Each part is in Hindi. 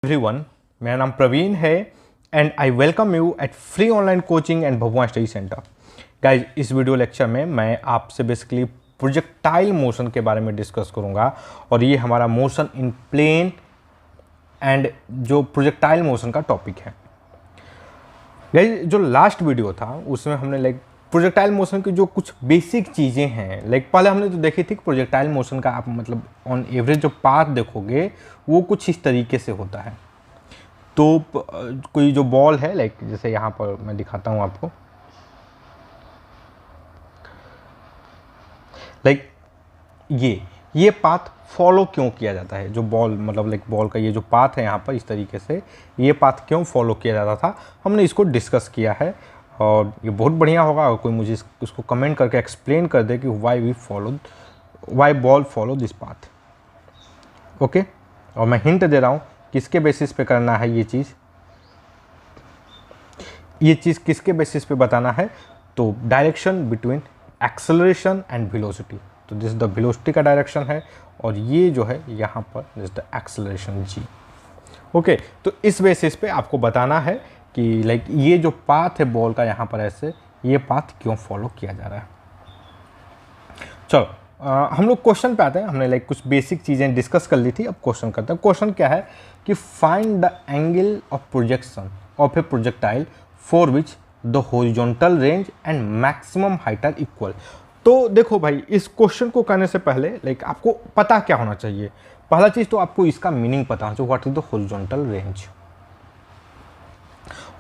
एवरीवन, मेरा नाम प्रवीण है and I welcome you at free online coaching and Bhagwan study centre. Guys, इस वीडियो लेक्चर में मैं आपसे बेसिकली प्रोजेक्टाइल मोशन के बारे में डिस्कस करूंगा और ये हमारा मोशन इन प्लेन एंड जो प्रोजेक्टाइल मोशन का टॉपिक है। गाइज, जो लास्ट वीडियो था उसमें हमने प्रोजेक्टाइल मोशन की जो कुछ बेसिक चीज़ें हैं, पहले हमने तो देखी थी कि प्रोजेक्टाइल मोशन का आप मतलब ऑन एवरेज जो पाथ देखोगे वो कुछ इस तरीके से होता है। तो कोई जो बॉल है जैसे यहाँ पर मैं दिखाता हूँ आपको, ये पाथ फॉलो क्यों किया जाता है। जो बॉल मतलब बॉल का ये जो पाथ है यहाँ पर इस तरीके से, ये पाथ क्यों फॉलो किया जाता था, हमने इसको डिस्कस किया है और ये बहुत बढ़िया होगा अगर कोई मुझे इसको कमेंट करके एक्सप्लेन कर दे कि why ball follow this path. Okay, और मैं हिंट दे रहा हूँ किसके बेसिस पे करना है ये चीज़ किसके बेसिस पे बताना है। तो direction between acceleration and velocity. तो दिस द वेलोसिटी का डायरेक्शन है और ये जो है यहाँ पर this the acceleration g. Okay, तो इस बेसिस पे आपको बताना है कि ये जो पाथ है बॉल का यहाँ पर ऐसे, ये पाथ क्यों फॉलो किया जा रहा है। चलो हम लोग क्वेश्चन पे आते हैं। हमने कुछ बेसिक चीज़ें डिस्कस कर ली थी, अब क्वेश्चन करते हैं। क्वेश्चन क्या है कि find the angle of projection of a projectile for which the horizontal range and maximum height are equal. तो देखो भाई, इस क्वेश्चन को करने से पहले आपको पता क्या होना चाहिए। पहला चीज़ तो आपको इसका मीनिंग पता होना चाहिए, what is the horizontal range.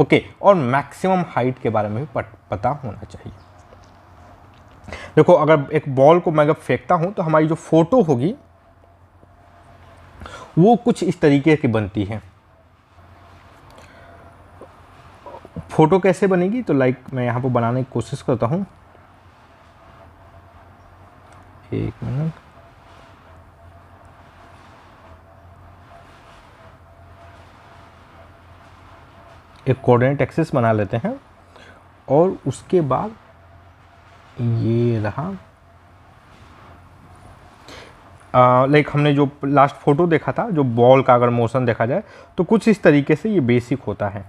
Okay, और मैक्सिमम हाइट के बारे में भी पता होना चाहिए। देखो, अगर एक बॉल को मैं फेंकता हूं तो हमारी जो फोटो होगी वो कुछ इस तरीके की बनती है। फोटो कैसे बनेगी तो मैं यहां पर बनाने की कोशिश करता हूं। एक मिनट, एक कोऑर्डिनेट एक्सिस बना लेते हैं और उसके बाद ये रहा। हमने जो लास्ट फोटो देखा था, जो बॉल का अगर मोशन देखा जाए तो कुछ इस तरीके से ये बेसिक होता है।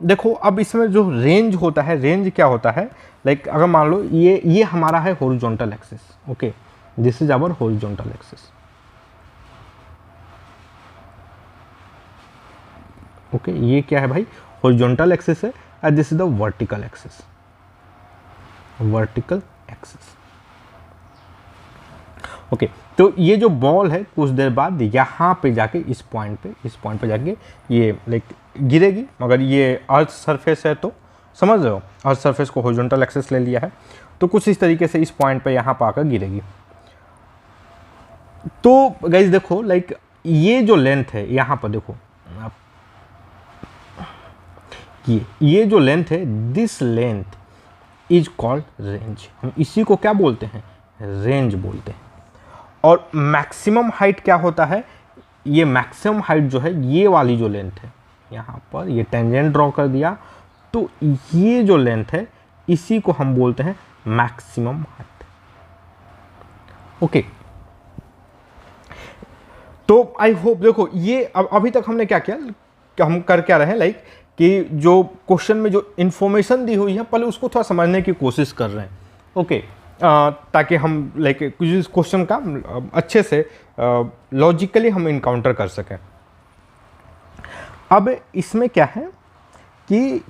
देखो, अब इसमें जो रेंज होता है, रेंज क्या होता है, अगर मान लो ये हमारा है horizontal axis. Okay, this is our horizontal axis. Okay, ये क्या है भाई, हॉरिजॉन्टल एक्सिस है and this is the vertical axis. Vertical axis. Okay, तो ये जो बॉल है कुछ देर बाद यहाँ पे जाके इस पॉइंट पे जाके ये गिरेगी। मगर ये अर्थ सरफेस है तो समझ रहे हो, अर्थ सरफेस को हॉरिजॉन्टल एक्सिस ले लिया है तो कुछ इस तरीके से इस पॉइंट पे यहाँ पर आकर गिरेगी। तो गाइस देखो, ये जो लेंथ है यहाँ पर देखो, ये जो लेंथ है, this length is called range. हम इसी को क्या बोलते हैं, रेंज बोलते हैं। और मैक्सिमम हाइट क्या होता है, ये मैक्सिमम हाइट जो है ये वाली जो लेंथ है, यहाँ पर ये टेंजेंट ड्रॉ कर दिया, तो ये जो लेंथ है इसी को हम बोलते हैं मैक्सिमम हाइट। ओके, तो आई होप देखो ये अभी तक हमने क्या किया, हम कर क्या रहे हैं कि जो क्वेश्चन में जो इन्फॉर्मेशन दी हुई है पहले उसको थोड़ा समझने की कोशिश कर रहे हैं। ओके, ताकि हम इस क्वेश्चन का अच्छे से लॉजिकली हम इनकाउंटर कर सकें। अब इसमें क्या है कि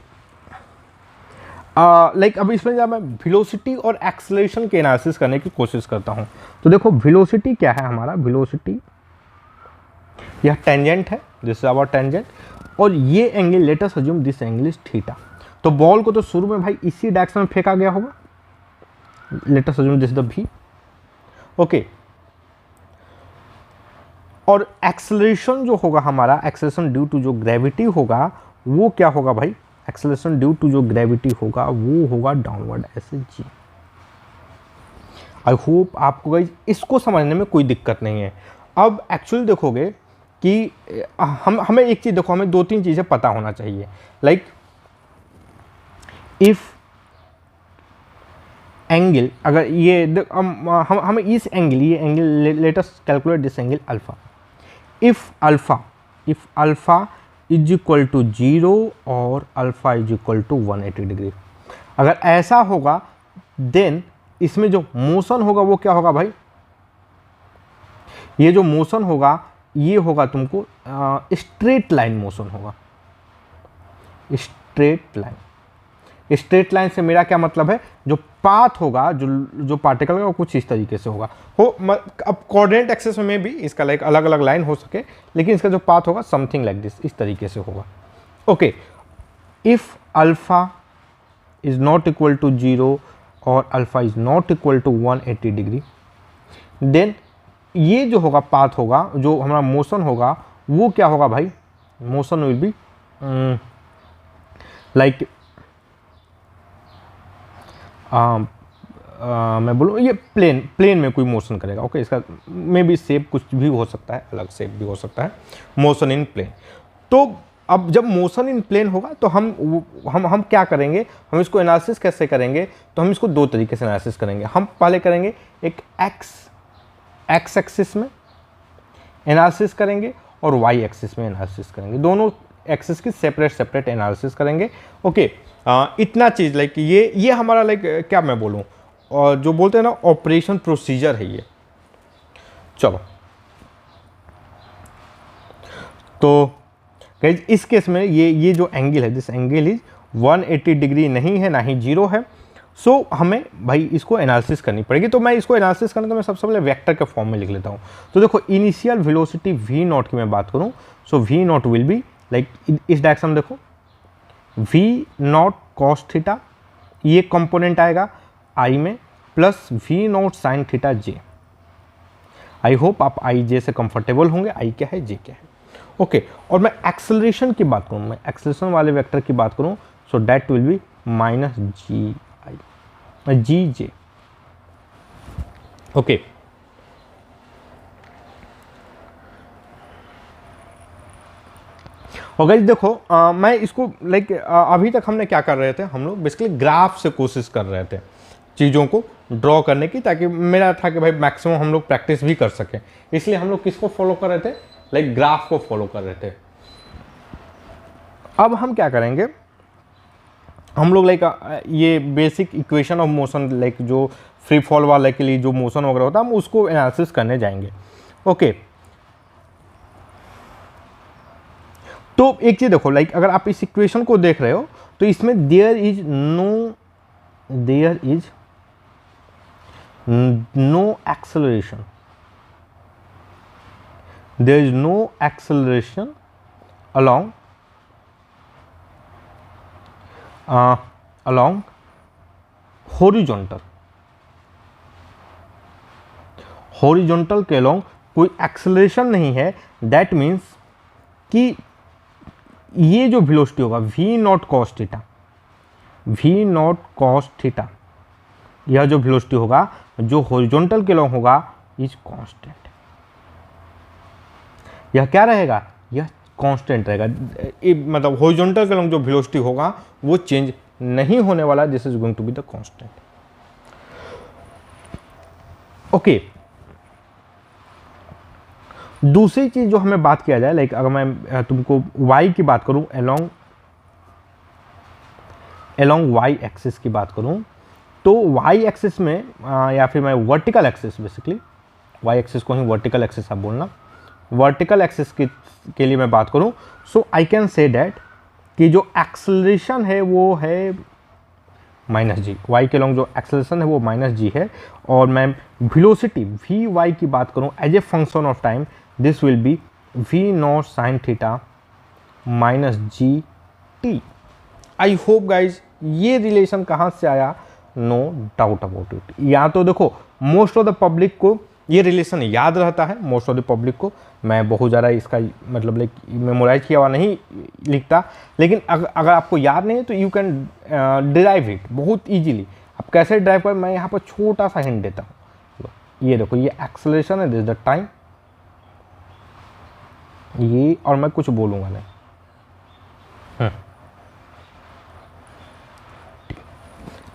अब इसमें जब मैं वेलोसिटी और एक्सेलरेशन के एनालिसिस करने की कोशिश करता हूं तो देखो, वेलोसिटी क्या है हमारा, वेलोसिटी यह टेंजेंट है, दिस इज आवर टेंजेंट, और ये angle let us assume this angle is theta. तो बॉल को तो शुरू में भाई इसी डायरेक्शन में फेंका गया होगा, late us assume this the v। Okay, और एक्सेलरेशन जो होगा हमारा, एक्सेलरेशन ड्यू टू जो ग्रेविटी होगा वो क्या होगा भाई, एक्सेलरेशन ड्यू टू जो ग्रेविटी होगा वो होगा डाउनवर्ड ऐसे जी। आई होप आपको गाइस इसको समझने में कोई दिक्कत नहीं है। अब एक्चुअली देखोगे कि हमें एक चीज देखो, हमें 2-3 चीजें पता होना चाहिए। इफ एंगल, अगर ये हमें इस एंगल, ये angle let us calculate this angle alpha. If alpha if alpha is equal to 0 और alpha is equal to 180 degree. अगर ऐसा होगा देन इसमें जो मोशन होगा वो क्या होगा भाई, ये जो मोशन होगा ये होगा तुमको स्ट्रेट लाइन मोशन होगा। स्ट्रेट लाइन, स्ट्रेट लाइन से मेरा क्या मतलब है, जो पाथ होगा जो पार्टिकल का वो कुछ इस तरीके से होगा। अब कोऑर्डिनेट एक्सिस में भी इसका लाइक अलग अलग लाइन हो सके, लेकिन इसका जो पाथ होगा समथिंग लाइक दिस, इस तरीके से होगा। Okay, if alpha is not equal to 0 और alpha is not equal to 180 degree, then ये जो होगा पाथ होगा, जो हमारा मोशन होगा वो क्या होगा भाई, मोशन विल बी लाइक मैं बोलूँ ये प्लेन में कोई मोशन करेगा। ओके, इसका मे बी शेप कुछ भी हो सकता है, अलग शेप भी हो सकता है, मोशन इन प्लेन। तो अब जब मोशन इन प्लेन होगा तो हम क्या करेंगे, हम इसको एनालिसिस कैसे करेंगे, तो हम इसको दो तरीके से एनालिसिस करेंगे। हम पहले करेंगे एक एक्स एक्सिस में एनालिसिस करेंगे और वाई एक्सिस में एनालिसिस करेंगे, दोनों एक्सिस की सेपरेट एनालिसिस करेंगे। ओके, इतना चीज़ लाइक ये हमारा लाइक क्या मैं बोलूँ, और जो बोलते हैं ना ऑपरेशन प्रोसीजर है ये। चलो, तो गाइस इस केस में ये जो एंगल है, दिस एंगल इज 180 डिग्री नहीं है, ना ही 0 है। सो हमें भाई इसको एनालिसिस करनी पड़ेगी। तो मैं इसको एनालिसिस करना, तो मैं सबसे पहले वेक्टर के फॉर्म में लिख लेता हूँ। तो देखो, इनिशियल वेलोसिटी v नॉट की मैं बात करूँ, सो v not will be like इस डायरेक्शन में देखो, v नॉट कॉस थीटा, ये कंपोनेंट आएगा i में, plus v naught sine theta j। I hope आप i j से कंफर्टेबल होंगे, i क्या है j क्या है। ओके, और मैं एक्सेलरेशन की बात करूँ, मैं एक्सेलरेशन वाले वेक्टर की बात करूँ, so that will be minus g j. Okay, और गाइस देखो, मैं इसको लाइक अभी तक हमने क्या कर रहे थे, हम लोग बेसिकली ग्राफ से कोशिश कर रहे थे चीज़ों को ड्रॉ करने की, ताकि मेरा था कि भाई मैक्सिमम हम लोग प्रैक्टिस भी कर सकें। इसलिए हम लोग किसको फॉलो कर रहे थे, लाइक ग्राफ को फॉलो कर रहे थे। अब हम क्या करेंगे, हम लोग लाइक ये basic equation of motion, like जो फ्री फॉल वाले के लिए जो मोशन वगैरह होता है, हम उसको एनालिसिस करने जाएंगे। ओके, तो एक चीज़ देखो, लाइक अगर आप इस इक्वेशन को देख रहे हो तो इसमें there is no acceleration, there is no acceleration along horizontal के अलोंग कोई एक्सेलरेशन नहीं है। दैट मीन्स कि ये जो वेलोसिटी होगा v नॉट कॉस थीटा, यह जो वेलोसिटी होगा जो हॉरिजॉन्टल के अलोंग होगा इज कांस्टेंट। यह क्या रहेगा, यह कांस्टेंट रहेगा, मतलब हॉरिजॉन्टल के अलोंग जो वेलोसिटी होगा वो चेंज नहीं होने वाला। This is going to be the constant. Okay, दूसरी चीज जो हमें बात किया जाए, लाइक अगर मैं तुमको y की बात करूं, अलोंग y एक्सिस की बात करूं, तो y एक्सिस में या फिर मैं vertical axis, basically y axis को ही वर्टिकल एक्सिस आप बोलना, वर्टिकल एक्सिस के लिए मैं बात करूं, सो आई कैन से दैट कि जो एक्सेलरेशन है वो है माइनस जी, वाई के लॉन्ग जो एक्सेलरेशन है वो माइनस जी है। और मैं वेलोसिटी वी वाई की बात करूं as a function of time, this will be we naught sine theta minus g t. I hope guys ये रिलेशन कहाँ से आया, नो डाउट अबाउट इट। या तो देखो मोस्ट ऑफ द पब्लिक को ये रिलेशन याद रहता है, मोस्ट ऑफ द पब्लिक को, मैं बहुत ज़्यादा इसका मतलब लाइक मेमोराइज किया हुआ नहीं लिखता, लेकिन अगर आपको याद नहीं है तो यू कैन डिराइव इट बहुत इजीली। आप कैसे ड्राइव करें, मैं यहाँ पर छोटा सा हिंट देता हूँ। ये देखो, ये एक्सेलरेशन है, दिस इज द टाइम, ये, और मैं कुछ बोलूँगा नहीं।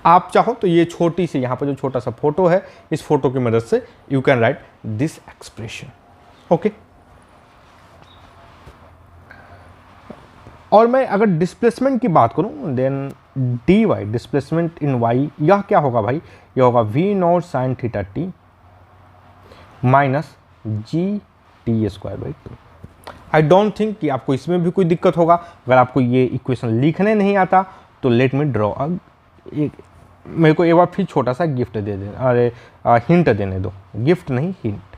आप चाहो तो ये छोटी सी यहाँ पर जो छोटा सा फोटो है, इस फोटो की मदद से you can write this expression. Okay, और मैं अगर डिस्प्लेसमेंट की बात करूं then d y displacement in y यह क्या होगा भाई, यह होगा v naught sine theta t minus g t square by two. I don't think कि आपको इसमें भी कोई दिक्कत होगा। अगर आपको ये इक्वेशन लिखने नहीं आता तो लेट मी ड्रॉ एक, मेरे को एक बार फिर छोटा सा गिफ्ट दे देना, अरे हिंट देने दो, गिफ्ट नहीं हिंट।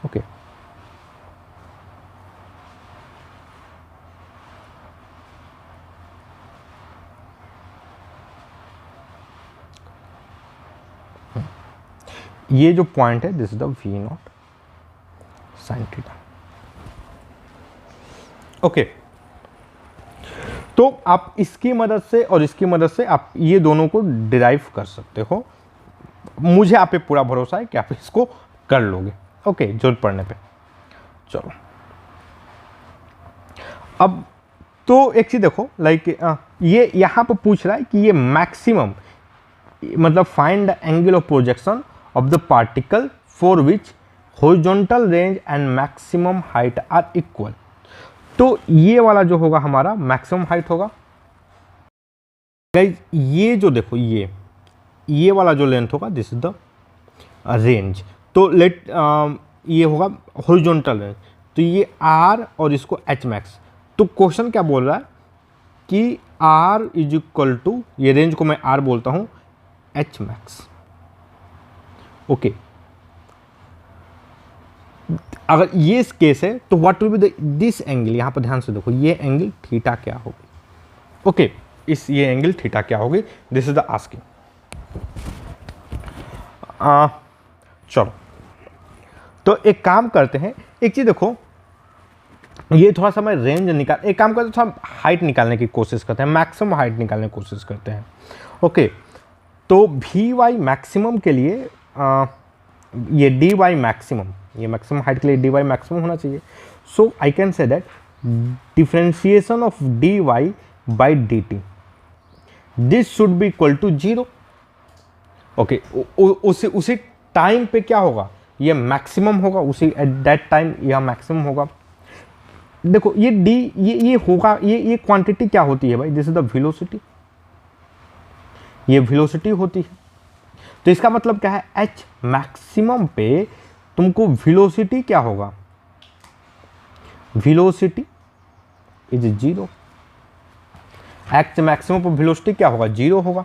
ओके ये जो पॉइंट है this is the v naught sine theta. Okay तो आप इसकी मदद से और इसकी मदद से आप ये दोनों को डिराइव कर सकते हो। मुझे आप पे पूरा भरोसा है कि आप इसको कर लोगे। ओके जरूरत पड़ने पे। चलो अब तो एक चीज देखो, लाइक ये यहां पर पूछ रहा है कि ये मैक्सिमम मतलब find the angle of projection of the particle for which horizontal range and maximum height are equal. तो ये वाला जो होगा हमारा मैक्सिमम हाइट होगा गाइज। ये जो देखो ये वाला जो लेंथ होगा दिस इज द रेंज। तो लेट ये होगा हॉरिजॉन्टल रेंज, तो ये आर और इसको एच मैक्स। तो क्वेश्चन क्या बोल रहा है कि आर इज इक्वल टू, ये रेंज को मैं आर बोलता हूं, एच मैक्स। ओके अगर ये इस केस है तो what will B this angle, यहां पर ध्यान से देखो ये एंगल थीटा क्या होगी। ओके इस ये एंगल थीटा क्या होगी, दिस इज द आस्किंग। चलो तो एक काम करते हैं, एक चीज देखो ये थोड़ा सा मैं रेंज निकाल, एक काम करते हैं थोड़ा हाइट निकालने की कोशिश करते हैं, मैक्सिमम हाइट निकालने की कोशिश करते हैं। ओके तो वी वाई मैक्सिमम के लिए ये डी वाई मैक्सिमम, ये मैक्सिमम हाइट के लिए डी वाई मैक्सिमम होना चाहिए। So I can say that differentiation of D Y by D T this should be equal to zero. Okay उसी टाइम पे क्या होगा, ये मैक्सिमम होगा, उसी एट दैट टाइम यह मैक्सिमम होगा। देखो ये डी ये होगा, ये क्वांटिटी क्या होती है भाई, दिस इज द वेलोसिटी, ये वेलोसिटी होती है। तो इसका मतलब क्या है, एच मैक्सिमम पे तुमको वेलोसिटी क्या होगा, velocity is zero. H maximum पर वेलोसिटी क्या होगा, जीरो होगा।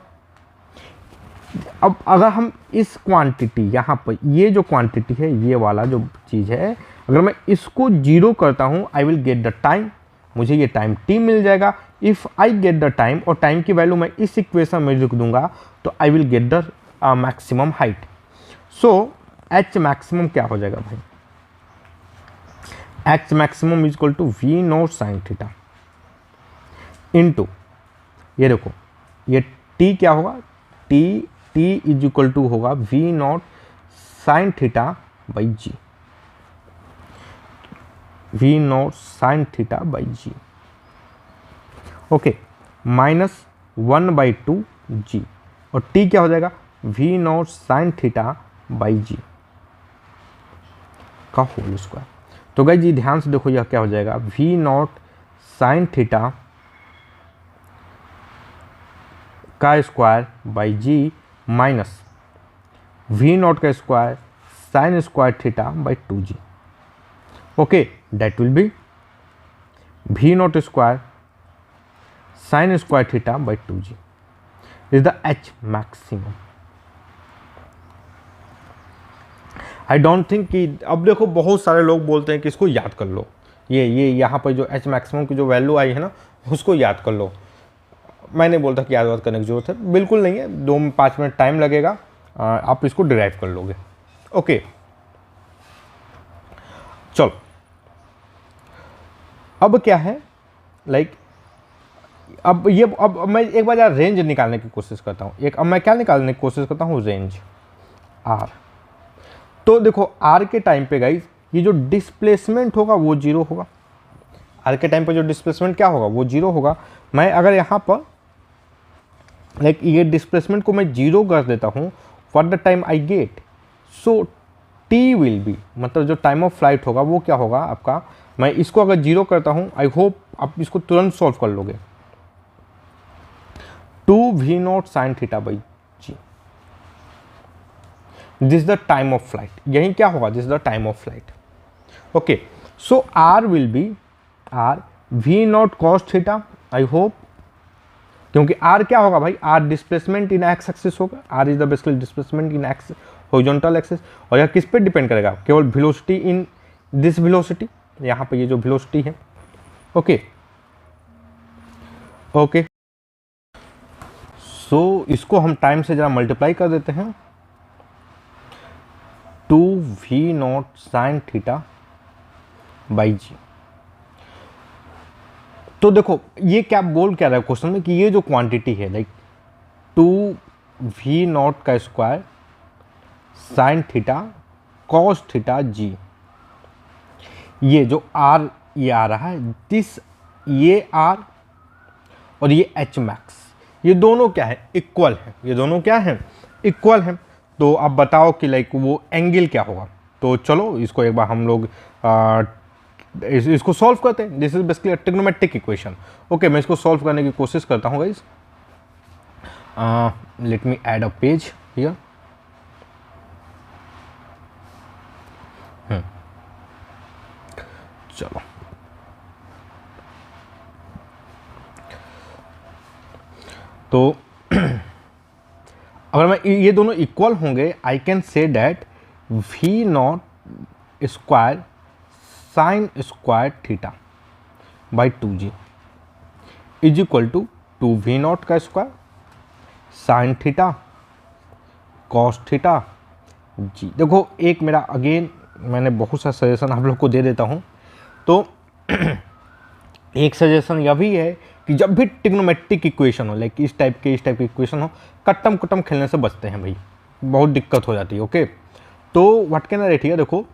अब अगर हम इस क्वांटिटी यहाँ पर ये जो क्वांटिटी है, ये वाला जो चीज़ है, अगर मैं इसको जीरो करता हूँ I will get the time, मुझे ये टाइम टी मिल जाएगा। If I get the time, और टाइम की वैल्यू मैं इस इक्वेशन में लिख दूंगा, तो I will get the maximum height. So h maximum क्या हो जाएगा भाई, h maximum is equal to we naught sine theta into, ये देखो ये टी क्या होगा, टी इज इक्वल टू होगा v naught sine theta by ji, V naught sine theta by ji. Okay minus 1/2 G, और टी क्या हो जाएगा, V naught sine theta by G का होल स्क्वायर। तो गाइस जी ध्यान से देखो यह क्या हो जाएगा, वी नॉट साइन थीटा का square by G minus V naught का square sine square theta by 2g। Okay that will be we naught square sine square theta by 2g is the H maximum. I don't think कि, अब देखो बहुत सारे लोग बोलते हैं कि इसको याद कर लो, ये यहाँ पर जो एच मैक्सिमम की जो वैल्यू आई है ना उसको याद कर लो। मैं नहीं बोलता कि याद करने की जरूरत है, बिल्कुल नहीं है, 2-5 मिनट टाइम लगेगा, आप इसको डिराइव कर लोगे। ओके चलो अब क्या है, लाइक अब मैं एक बार यार रेंज निकालने की कोशिश करता हूँ। अब मैं क्या निकालने की कोशिश करता हूँ, रेंज आर। तो देखो आर के टाइम पे गाइज ये जो डिस्प्लेसमेंट होगा वो जीरो होगा, आर के टाइम पे जो डिस्प्लेसमेंट क्या होगा वो जीरो होगा। मैं अगर यहाँ पर लाइक ये डिस्प्लेसमेंट को मैं जीरो कर देता हूँ for the time I get, so T will be, मतलब जो टाइम ऑफ फ्लाइट होगा वो क्या होगा आपका मैं इसको अगर 0 करता हूँ, आई होप आप इसको तुरंत सॉल्व कर लोगे। 2v0 sin theta by g, this the time of flight. यही क्या होगा, this the time of flight. Okay, so r will be r v0 cos theta, I hope, क्योंकि r क्या होगा भाई, r displacement in x axis होगा, r is the basically displacement in x horizontal axis. और यह किस पे डिपेंड करेगा, केवल वेलोसिटी इन दिस वेलोसिटी, यहाँ पे ये जो वेलोसिटी है। ओके ओके, सो इसको हम टाइम से जरा मल्टीप्लाई कर देते हैं, 2v0 sin थीटा बाई जी। तो देखो ये क्या बोल क्या रहा है क्वेश्चन में, कि ये जो क्वांटिटी है लाइक 2v0 का square sine theta cos theta G, ये जो r ये आ रहा है, दिस ये r और ये h मैक्स, ये दोनों क्या है, इक्वल है। ये दोनों क्या है, इक्वल है। तो अब बताओ कि लाइक वो एंगल क्या होगा। तो चलो इसको एक बार हम लोग इसको सॉल्व करते हैं। This is basically a trigonometric equation. Okay, मैं इसको सॉल्व करने की कोशिश करता हूँ guys. Let me add a page here. चलो, तो अगर मैं ये दोनों इक्वल होंगे, I can say that v0 square sine square theta by 2g is equal to 2v0 का square sine theta cos theta G. देखो एक मेरा अगेन मैंने बहुत सा सजेशन आप लोग को दे देता हूँ। तो एक सजेशन यह भी है कि जब भी ट्रिग्नोमेट्रिक इक्वेशन हो, लाइक इस टाइप की इक्वेशन हो, कट्टम कट्टम खेलने से बचते हैं भाई, बहुत दिक्कत हो जाती है। ओके, तो what can I write here, देखो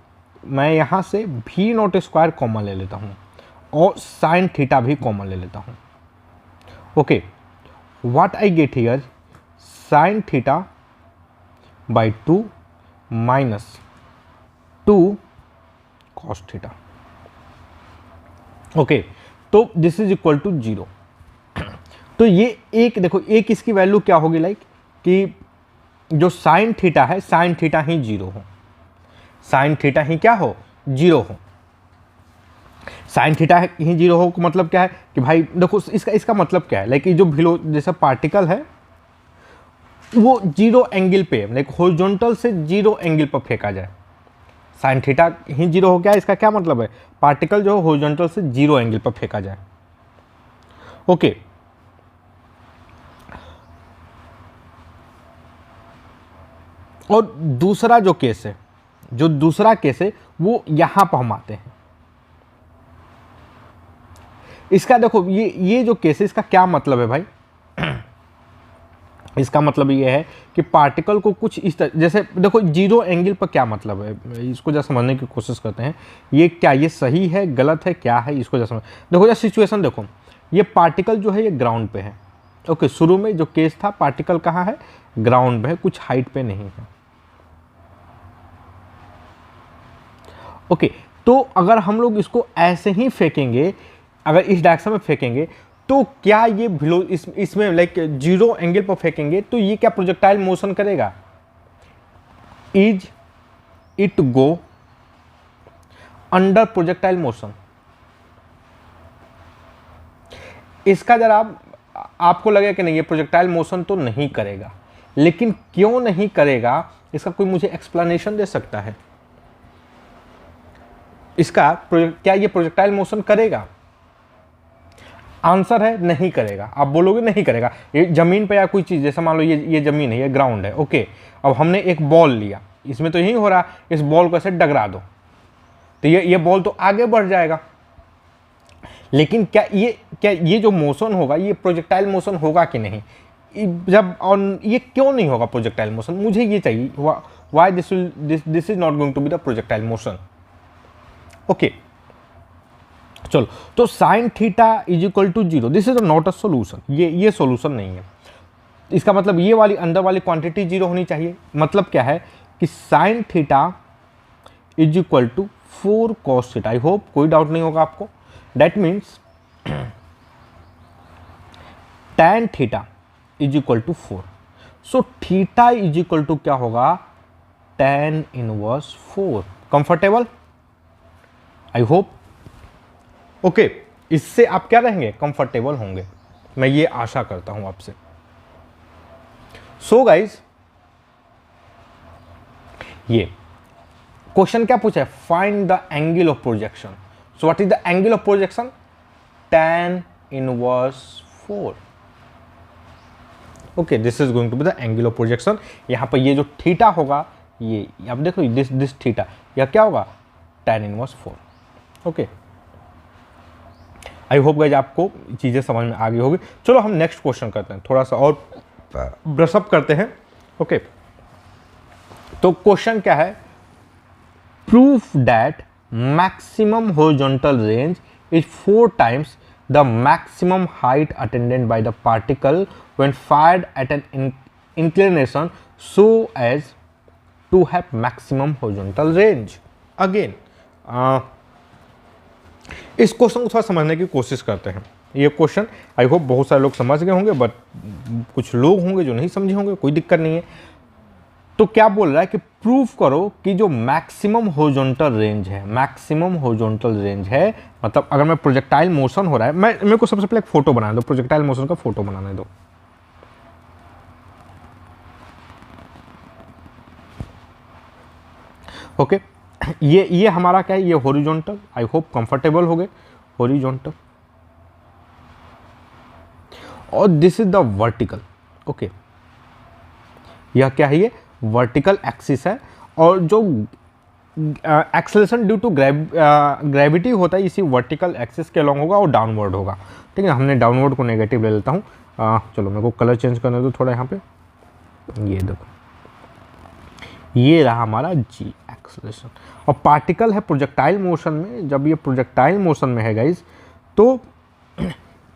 मैं यहाँ से v0 स्क्वायर कॉमन ले लेता हूँ और साइन थीटा भी कॉमन ले लेता हूँ। Okay, what I get here, sign theta by 2 minus 2 cos theta. Okay, तो दिस इज इक्वल टू 0। तो ये एक देखो, एक इसकी वैल्यू क्या होगी, लाइक कि जो साइन थीटा है, साइन थीटा ही 0 हो, साइन थीटा ही क्या हो, 0 हो। साइन थीटा ही 0 हो का मतलब क्या है कि भाई देखो इसका मतलब क्या है, लाइक जो भेलो जैसा पार्टिकल है वो 0 एंगल पे, लाइक हॉरिजॉन्टल से 0 एंगल पर फेंका जाए। साइन थीटा ही 0 हो गया, इसका क्या मतलब है, पार्टिकल जो हॉरिजॉन्टल से 0 एंगल पर फेंका जाए। ओके, और दूसरा जो केस है, जो दूसरा केस है वो यहां पर हम आते हैं। इसका देखो ये जो केस है, इसका क्या मतलब है भाई, इसका मतलब ये है कि पार्टिकल को कुछ इस तरह, जैसे देखो 0 एंगल पर क्या मतलब है, इसको जरा समझने की कोशिश करते हैं। ये क्या, ये सही है गलत है क्या है, इसको जरा समझ। देखो ये सिचुएशन देखो, ये पार्टिकल जो है ये ग्राउंड पे है। ओके, शुरू में जो केस था पार्टिकल कहाँ है, ग्राउंड पे है, कुछ हाइट पे नहीं है। ओके, तो अगर हम लोग इसको ऐसे ही फेंकेंगे, अगर इस डायरेक्शन में फेंकेंगे, तो क्या ये इसमें लाइक 0 एंगल पर फेंकेंगे तो ये क्या प्रोजेक्टाइल मोशन करेगा, is it go under projectile motion. इसका जरा आपको लगेगा कि नहीं ये प्रोजेक्टाइल मोशन तो नहीं करेगा, लेकिन क्यों नहीं करेगा, इसका कोई मुझे एक्सप्लेनेशन दे सकता है। इसका क्या ये प्रोजेक्टाइल मोशन करेगा, आंसर है नहीं करेगा। आप बोलोगे नहीं करेगा, ये जमीन पे या कोई चीज, जैसे मान लो ये जमीन है, ये ग्राउंड है। ओके, अब हमने एक बॉल लिया, इसमें तो यही हो रहा, इस बॉल को ऐसे डगरा दो तो ये बॉल तो आगे बढ़ जाएगा। लेकिन क्या ये जो मोशन होगा ये प्रोजेक्टाइल मोशन होगा कि नहीं, जब और ये क्यों नहीं होगा प्रोजेक्टाइल मोशन, मुझे ये चाहिए, why this is not going to be the projectile motion. Okay, चलो, तो sine theta is equal to 0, this is not a solution, ये सोल्यूशन नहीं है। इसका मतलब ये वाली अंदर वाली क्वांटिटी 0 होनी चाहिए। मतलब क्या है कि sine theta is equal to 4 cos theta. I hope कोई डाउट नहीं होगा आपको। That means tan theta is equal to 4। So theta is equal to क्या होगा, tan inverse 4। Comfortable, I hope. Okay, इससे आप क्या रहेंगे, कंफर्टेबल होंगे, मैं ये आशा करता हूं आपसे। सो गाइज, ये क्वेश्चन क्या पूछा है, find the angle of projection. So what is the angle of projection, tan inverse 4। Okay, this is going to be the angle of projection. यहां पर ये जो थीटा होगा, ये आप देखो दिस थीटा, यह क्या होगा, tan inverse 4। Okay, I hope guys आपको चीजें समझ में आ गई होगी। चलो हम नेक्स्ट क्वेश्चन करते हैं, थोड़ा सा और ब्रशअप करते हैं। ओके, तो क्वेश्चन क्या है, proof that maximum horizontal range is 4 times the maximum height attended by the particle when fired at an inclination so as to have maximum horizontal range. Again इस क्वेश्चन को थोड़ा समझने की कोशिश करते हैं। ये क्वेश्चन आई होप बहुत सारे लोग समझ गए होंगे, बट कुछ लोग होंगे जो नहीं समझे होंगे, कोई दिक्कत नहीं है। तो क्या बोल रहा है कि प्रूफ करो कि जो मैक्सिमम हॉरिजॉन्टल रेंज है, मैक्सिमम हॉरिजॉन्टल रेंज है, मतलब अगर मैं प्रोजेक्टाइल मोशन हो रहा है, मेरे को सबसे पहले एक फोटो बनाने दो, प्रोजेक्टाइल मोशन का फोटो बनाने दो। ओके, ये हमारा क्या है, ये हॉरिजॉन्टल, आई होप कंफर्टेबल हो गए, हॉरिजॉन्टल, और this is the vertical. Okay, यह क्या है, ये वर्टिकल एक्सिस है, और जो एक्सेलरेशन ड्यू टू ग्रेविटी होता है इसी वर्टिकल एक्सिस के अलॉन्ग होगा और डाउनवर्ड होगा। ठीक है, हमने डाउनवर्ड को नेगेटिव ले लेता हूँ। चलो मेरे को कलर चेंज करने दो थोड़ा, यहाँ पे ये देखो, ये रहा हमारा जी एक्सेलरेशन, और पार्टिकल है प्रोजेक्टाइल मोशन में। जब ये प्रोजेक्टाइल मोशन में है गाइज, तो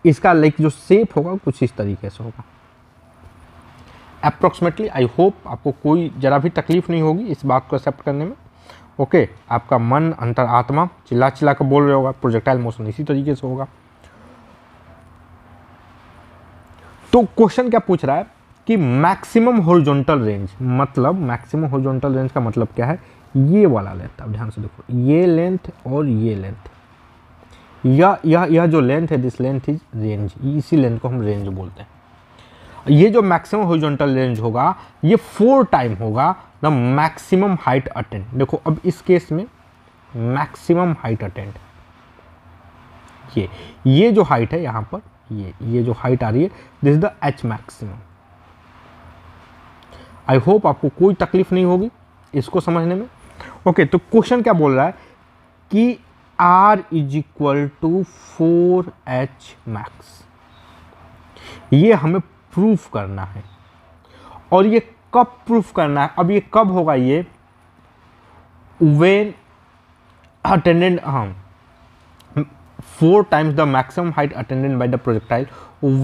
इसका लाइक जो शेप होगा कुछ इस तरीके से होगा अप्रोक्सीमेटली। आई होप आपको कोई जरा भी तकलीफ नहीं होगी इस बात को एक्सेप्ट करने में। ओके, आपका मन, अंतर आत्मा चिल्ला चिल्ला कर बोल रहे होगा प्रोजेक्टाइल मोशन इसी तरीके से होगा। तो क्वेश्चन क्या पूछ रहा है कि मैक्सिमम हॉरिजॉन्टल रेंज, मतलब मैक्सिमम हॉरिजॉन्टल रेंज का मतलब क्या है, ये वाला लेंथ, अब ध्यान से देखो, ये लेंथ और ये लेंथ, यह जो लेंथ है, दिस लेंथ इज रेंज, इसी लेंथ को हम रेंज बोलते हैं। ये जो मैक्सिमम हॉरिजॉन्टल रेंज होगा, ये 4 टाइम होगा द मैक्सिमम हाइट अटेंड। देखो अब इस केस में मैक्सिमम हाइट अटेंड, ये जो हाइट है यहाँ पर, ये जो हाइट आ रही है, this is the H maximum. I hope आपको कोई तकलीफ नहीं होगी इसको समझने में। ओके, तो क्वेश्चन क्या बोल रहा है कि R is equal to 4H max, ये हमें प्रूफ करना है। और ये कब प्रूफ करना है, अब ये कब होगा, ये when attended 4 times the maximum height attained by the projectile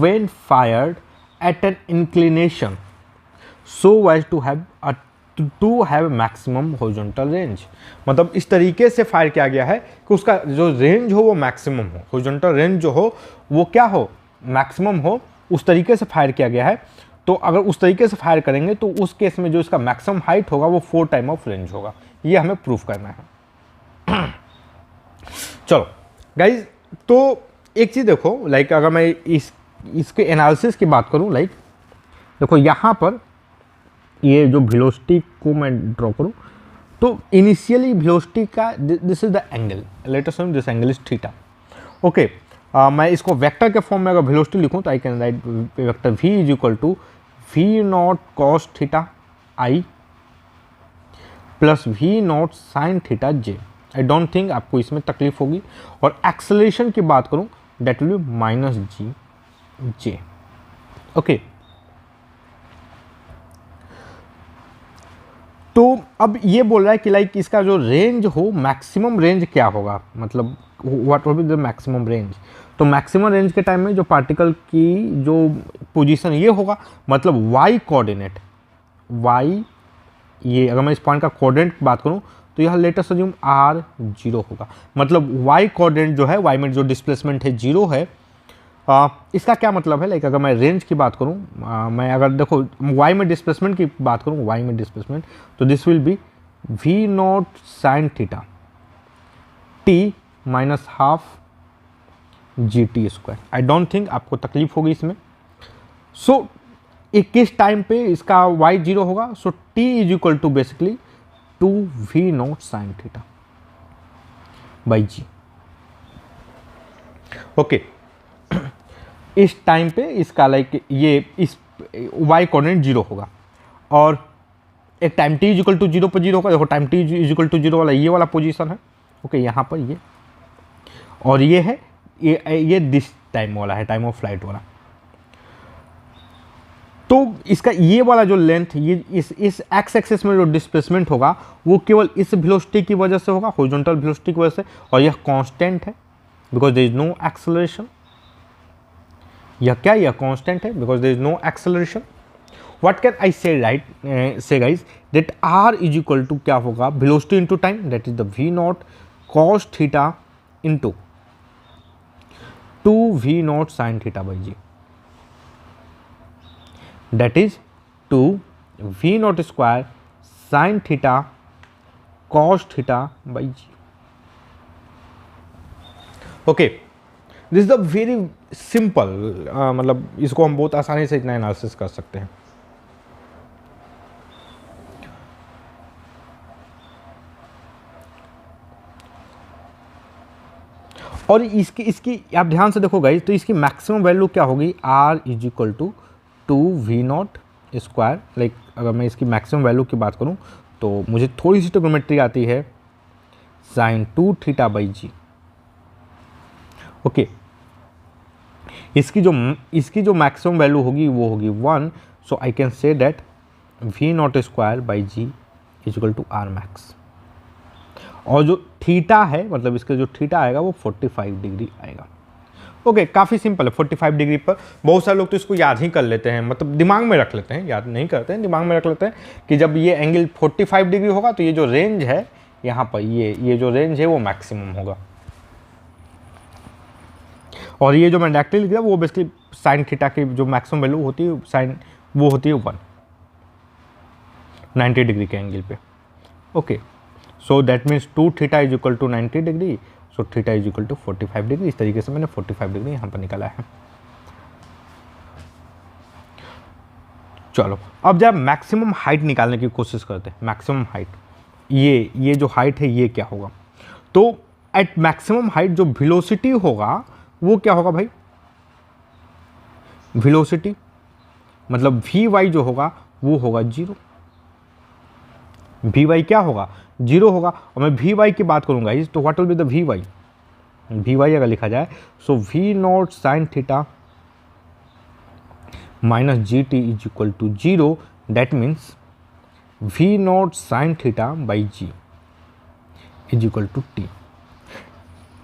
when fired at an inclination so as to have maximum horizontal range। मतलब इस तरीके से फायर किया गया है कि उसका जो रेंज हो वो मैक्सिमम हो, हॉरिजॉन्टल रेंज जो हो वो क्या हो, मैक्सिमम हो, उस तरीके से फायर किया गया है। तो अगर उस तरीके से फायर करेंगे तो उस केस में जो इसका मैक्सिमम हाइट होगा वो 4 टाइम ऑफ रेंज होगा। ये हमें प्रूफ करना है। चलो गाइज, तो एक चीज़ देखो, लाइक अगर मैं इसके एनालिसिस की बात करूं, लाइक देखो यहाँ पर ये जो वेलोसिटी को मैं ड्रॉ करूं, तो इनिशियली वेलोसिटी का this is the angle, let us assume this angle is theta. Okay, मैं इसको वेक्टर के फॉर्म में अगर वेलोसिटी लिखूं तो I can write vector v is equal to v naught cos theta i plus v naught sine theta j. I don't think आपको इसमें तकलीफ होगी। और एक्सेलरेशन की बात करूं, that will be minus g j. Okay, तो अब ये बोल रहा है कि लाइक इसका जो रेंज हो, मैक्सिमम रेंज क्या होगा, मतलब what will be the maximum range. तो मैक्सिमम रेंज के टाइम में जो पार्टिकल की जो पोजीशन ये होगा, मतलब y कोऑर्डिनेट, y, ये अगर मैं इस पॉइंट का कोऑर्डिनेट बात करूं तो यहाँ लेटेस्ट अज्यूम r 0 होगा, मतलब y कोऑर्डिनेट जो है, y में जो डिस्प्लेसमेंट है 0 है। इसका क्या मतलब है, लाइक अगर मैं रेंज की बात करूँ, मैं अगर देखो y में डिस्प्लेसमेंट की बात करूँ, y में डिस्प्लेसमेंट, तो this will B v naught sine theta t minus half g t square. I don't think आपको तकलीफ होगी इसमें। सो किस टाइम पे इसका y 0 होगा, so t is equal to basically 2v naught sine theta by ji. Okay, इस टाइम पे इसका लाइक ये इस y कोऑर्डिनेट 0 होगा, और एक time t is equal to 0 पर 0 होगा। देखो time t is equal to 0 वाला ये वाला पोजीशन है। ओके, यहाँ पर ये, और ये है ये दिस टाइम वाला है, टाइम ऑफ फ्लाइट वाला। तो इसका ये वाला जो लेंथ, ये इस एक्स एक्सिस में जो डिस्प्लेसमेंट होगा वो केवल इस वेलोसिटी की वजह से होगा, हॉरिजॉन्टल वेलोसिटी की वजह से, और यह कांस्टेंट है because there is no acceleration. यह क्या, यह कांस्टेंट है because there is no acceleration. What can I say right, say guys that r is equal to क्या होगा, velocity into time, that is the v naught cos theta into 2v naught sine theta by g, that is 2v naught square sine theta cos theta by ji. Okay, this is the very simple, मतलब इसको हम बहुत आसानी से इतना एनालिसिस कर सकते हैं। और इसकी आप ध्यान से देखो गाइस, तो इसकी मैक्सिमम वैल्यू क्या होगी, r is equal to 2v naught square. Like अगर मैं इसकी मैक्सिमम वैल्यू की बात करूं तो मुझे थोड़ी सी ट्रिग्नोमेट्री आती है, sine 2 theta by ji. Okay, इसकी जो मैक्सिमम वैल्यू होगी वो होगी 1। So I can say that v naught square by ji is equal to r max. और जो थीटा है, मतलब इसका जो थीटा आएगा वो 45 डिग्री आएगा। ओके, काफ़ी सिंपल है। 45 डिग्री पर बहुत सारे लोग तो इसको याद ही कर लेते हैं, मतलब दिमाग में रख लेते हैं, याद नहीं करते हैं, दिमाग में रख लेते हैं कि जब ये एंगल 45 डिग्री होगा तो ये जो रेंज है यहाँ पर, ये जो रेंज है वो मैक्सिमम होगा। और ये जो मैं डायरेक्टली लिख दिया वो बेसिकली साइन थीटा की जो मैक्सिमम वैल्यू होती है, साइन वो होती है 1 90 डिग्री के एंगल पे। Okay, so that means 2 theta is equal to 90 degree, so theta is equal to 45 degree. इस तरीके से मैंने 45 डिग्री यहाँ पर निकाला है। चलो, अब जब मैक्सिमम हाइट निकालने की कोशिश करते हैं, मैक्सिमम हाइट, ये जो हाइट है ये क्या होगा, तो एट मैक्सिमम हाइट जो वेलोसिटी होगा वो क्या होगा भाई, वेलोसिटी मतलब vy जो होगा वो होगा 0। vy क्या होगा, 0 होगा। और मैं vy की बात करूंगा इस, तो what will be the vy अगर लिखा जाए, so v naught sine theta minus g t is equal to 0। That means v naught sine theta by ji is equal to t.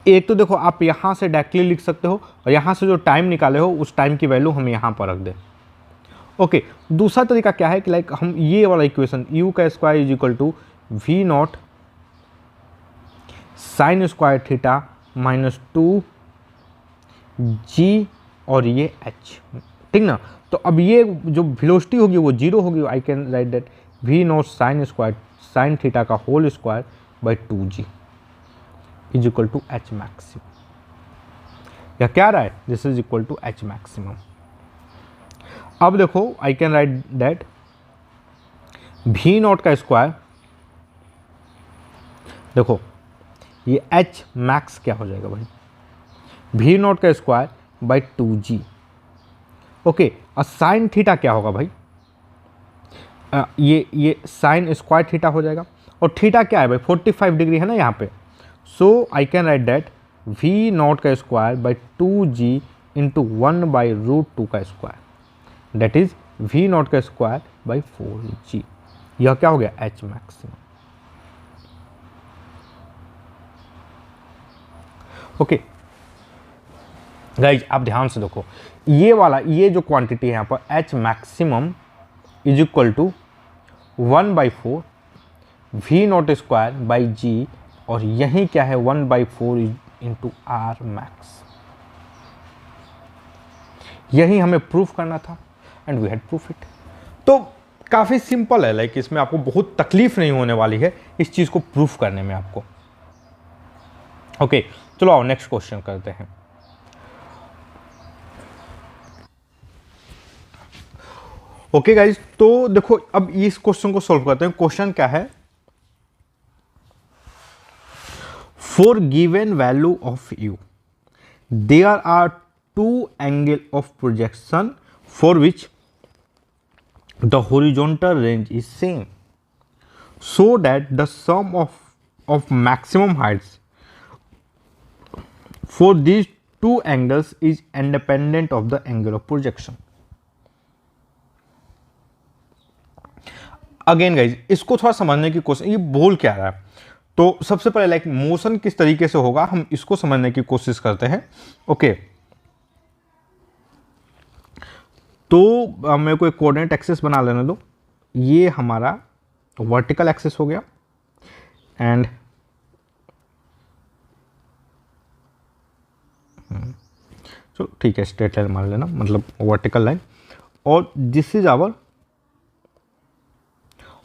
एक तो देखो आप यहाँ से डायरेक्टली लिख सकते हो, और यहाँ से जो टाइम निकाले हो उस टाइम की वैल्यू हम यहाँ पर रख दें। ओके, दूसरा तरीका क्या है कि लाइक हम ये वाला इक्वेशन u का square is equal to we naught sine square theta minus 2 g और ये h, ठीक ना। तो अब ये जो वेलोसिटी होगी वो 0 होगी। I can write that V naught sine square sine theta का whole square by 2g is equal to h maximum. या क्या रहा है, this is equal to h maximum. अब देखो I can write that v naught का स्क्वायर, देखो ये h मैक्स क्या हो जाएगा भाई, v नॉट का स्क्वायर बाई 2g। ओके, और साइन थीटा क्या होगा भाई, ये साइन स्क्वायर थीटा हो जाएगा। और थीटा क्या है भाई, 45 डिग्री है ना यहाँ पे। So I can write that v naught का square by 2g into 1 by root 2 का square, that is v naught का स्क्वायर बाई 4g। यह क्या हो गया, h मैक्सिमम। ओके गाइज, आप ध्यान से देखो, ये वाला ये जो क्वांटिटी है यहाँ पर h maximum is equal to 1/4 V naught square by G, और यही क्या है 1/4 इंटू आर मैक्स। यही हमें प्रूफ करना था and we had proof it. तो काफ़ी सिंपल है, लाइक इसमें आपको बहुत तकलीफ नहीं होने वाली है इस चीज़ को प्रूफ करने में आपको। ओके, चलो आओ नेक्स्ट क्वेश्चन करते हैं। ओके गाइज, तो देखो अब इस क्वेश्चन को सॉल्व करते हैं। क्वेश्चन क्या है, for given value of u there are two angle of projection for which the horizontal range is same, so that the sum of maximum heights for these two angles is independent of the angle of projection. Again guys, इसको थोड़ा समझने की कोशिश, ये बोल क्या रहा है। तो सबसे पहले लाइक मोशन किस तरीके से होगा हम इसको समझने की कोशिश करते हैं। ओके, तो मेरे को एक कोऑर्डिनेट एक्सिस बना लेने दो। ये हमारा वर्टिकल एक्सिस हो गया एंड चलो ठीक है, स्ट्रेट लाइन मान लेना, मतलब वर्टिकल लाइन, और this is our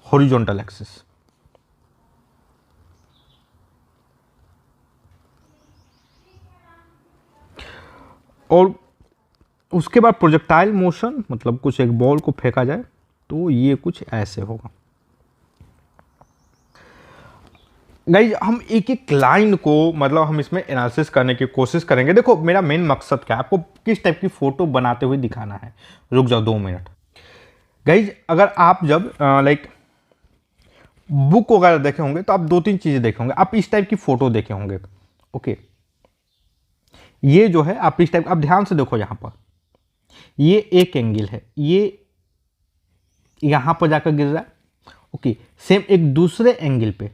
horizontal axis. और उसके बाद प्रोजेक्टाइल मोशन, मतलब कुछ एक बॉल को फेंका जाए तो ये कुछ ऐसे होगा। गाइज हम एक एक लाइन को मतलब हम इसमें एनालिसिस करने की कोशिश करेंगे। देखो मेरा मेन मकसद क्या है, आपको किस टाइप की फोटो बनाते हुए दिखाना है। रुक जाओ 2 मिनट। गाइज अगर आप जब लाइक बुक वगैरह देखे होंगे तो आप 2-3 चीजें देखे होंगे। आप इस टाइप की फोटो देखे होंगे। ओके, ये जो है आप इस टाइप, आप ध्यान से देखो, यहां पर ये एक एंगल है, ये यहां पर जाकर गिर रहा है। ओके, सेम एक दूसरे एंगल पे,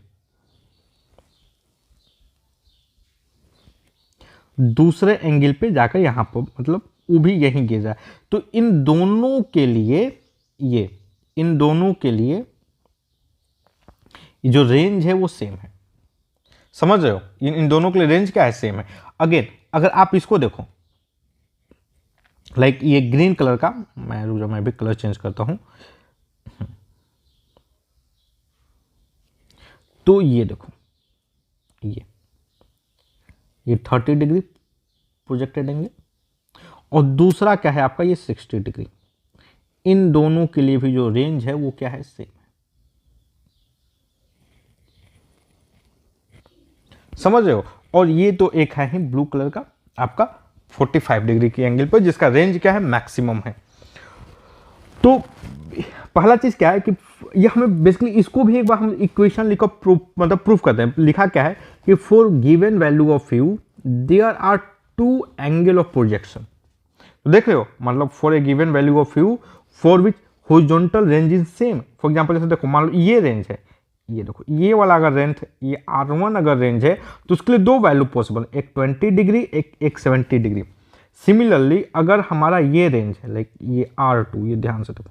दूसरे एंगल पे जाकर यहां पर मतलब वो भी यहीं गिर रहा है। तो इन दोनों के लिए ये, इन दोनों के लिए जो रेंज है वो सेम है। समझ रहे हो, इन दोनों के लिए रेंज क्या है, सेम है। अगेन अगर आप इसको देखो, लाइक ये ग्रीन कलर का, मैं भी कलर चेंज करता हूं, तो ये देखो, ये 30 डिग्री प्रोजेक्टेड एंगल, और दूसरा क्या है आपका ये 60 डिग्री। इन दोनों के लिए भी जो रेंज है वो क्या है, सेम है। समझ रहे हो। और ये तो एक है ही ब्लू कलर का आपका 45 डिग्री की एंगल पर, जिसका रेंज क्या है, मैक्सिमम है। तो पहला चीज क्या है कि ये हमें बेसिकली इसको भी एक बार हम इक्वेशन लिखो, मतलब प्रूफ करते हैं। लिखा क्या है कि for given value of u there are two angle of projection. तो देख रहे हो, मतलब for a given value of u for which horizontal range is same. For example जैसे देखो, मान लो ये रेंज है, ये देखो ये वाला अगर रेंज, ये R1 अगर रेंज है तो उसके लिए 2 वैल्यू पॉसिबल, एक 20 डिग्री, एक 70 डिग्री। सिमिलरली अगर हमारा ये रेंज है, लाइक ये R2, ये ध्यान से देखो,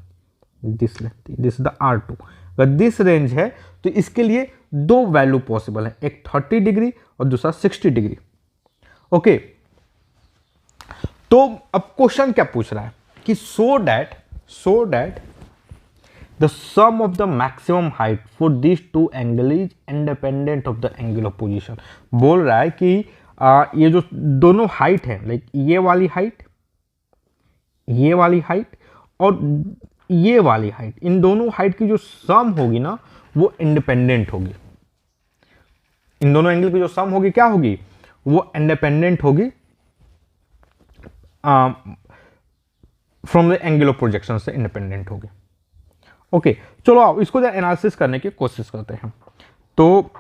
दिस द R2, अगर दिस रेंज है तो इसके लिए 2 वैल्यू पॉसिबल है, एक 30 डिग्री और दूसरा 60 डिग्री। ओके, तो अब क्वेश्चन क्या पूछ रहा है कि so that the sum of the maximum height for these two angle is independent of the angle of position। बोल रहा है कि ये जो दोनों हाइट है, लाइक ये वाली हाइट और ये वाली हाइट, इन दोनों हाइट की जो सम होगी ना वो इंडिपेंडेंट होगी। इन दोनों एंगल की जो सम होगी क्या होगी, वो इंडिपेंडेंट होगी from the angle of projection से इंडिपेंडेंट होगी। ओके, चलो आओ इसको जरा एनालिसिस करने की कोशिश करते हैं। तो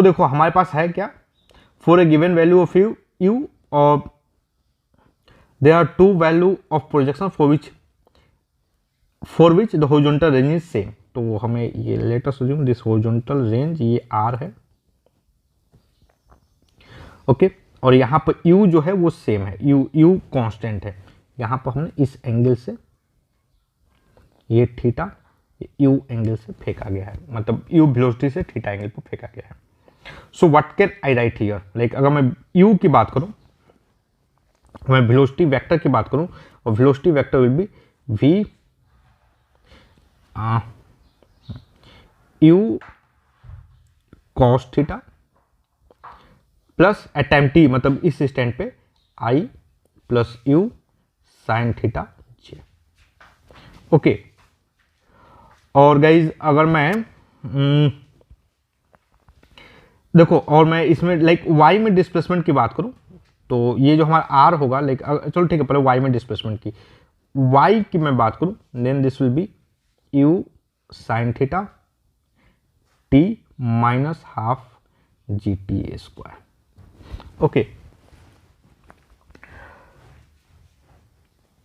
देखो हमारे पास है क्या, for a given value of U और there are 2 value of projection for which the horizontal range is same. तो हमें ये let us assume this horizontal range ये R है। ओके, और यहां पर u जो है वो सेम है, u कांस्टेंट है। यहां पर हमने इस एंगल से ये थीटा यू एंगल से फेंका गया है, मतलब यू वेलोसिटी से थीटा एंगल पर फेंका गया है। सो what can I write here, like अगर मैं यू की बात करूं, मैं वेलोसिटी वेक्टर की बात करूं, और velocity vector will be V U cos theta plus at time T, मतलब इस स्टैंड पे I plus U sine theta J. Okay, और गाइज अगर मैं देखो, और मैं इसमें लाइक वाई में डिस्प्लेसमेंट की बात करूं, तो ये जो हमारा आर होगा, लाइक चलो ठीक है, पहले वाई में डिस्प्लेसमेंट की, वाई की मैं बात करूं, then this will be u sine theta t minus half g t a square. Okay,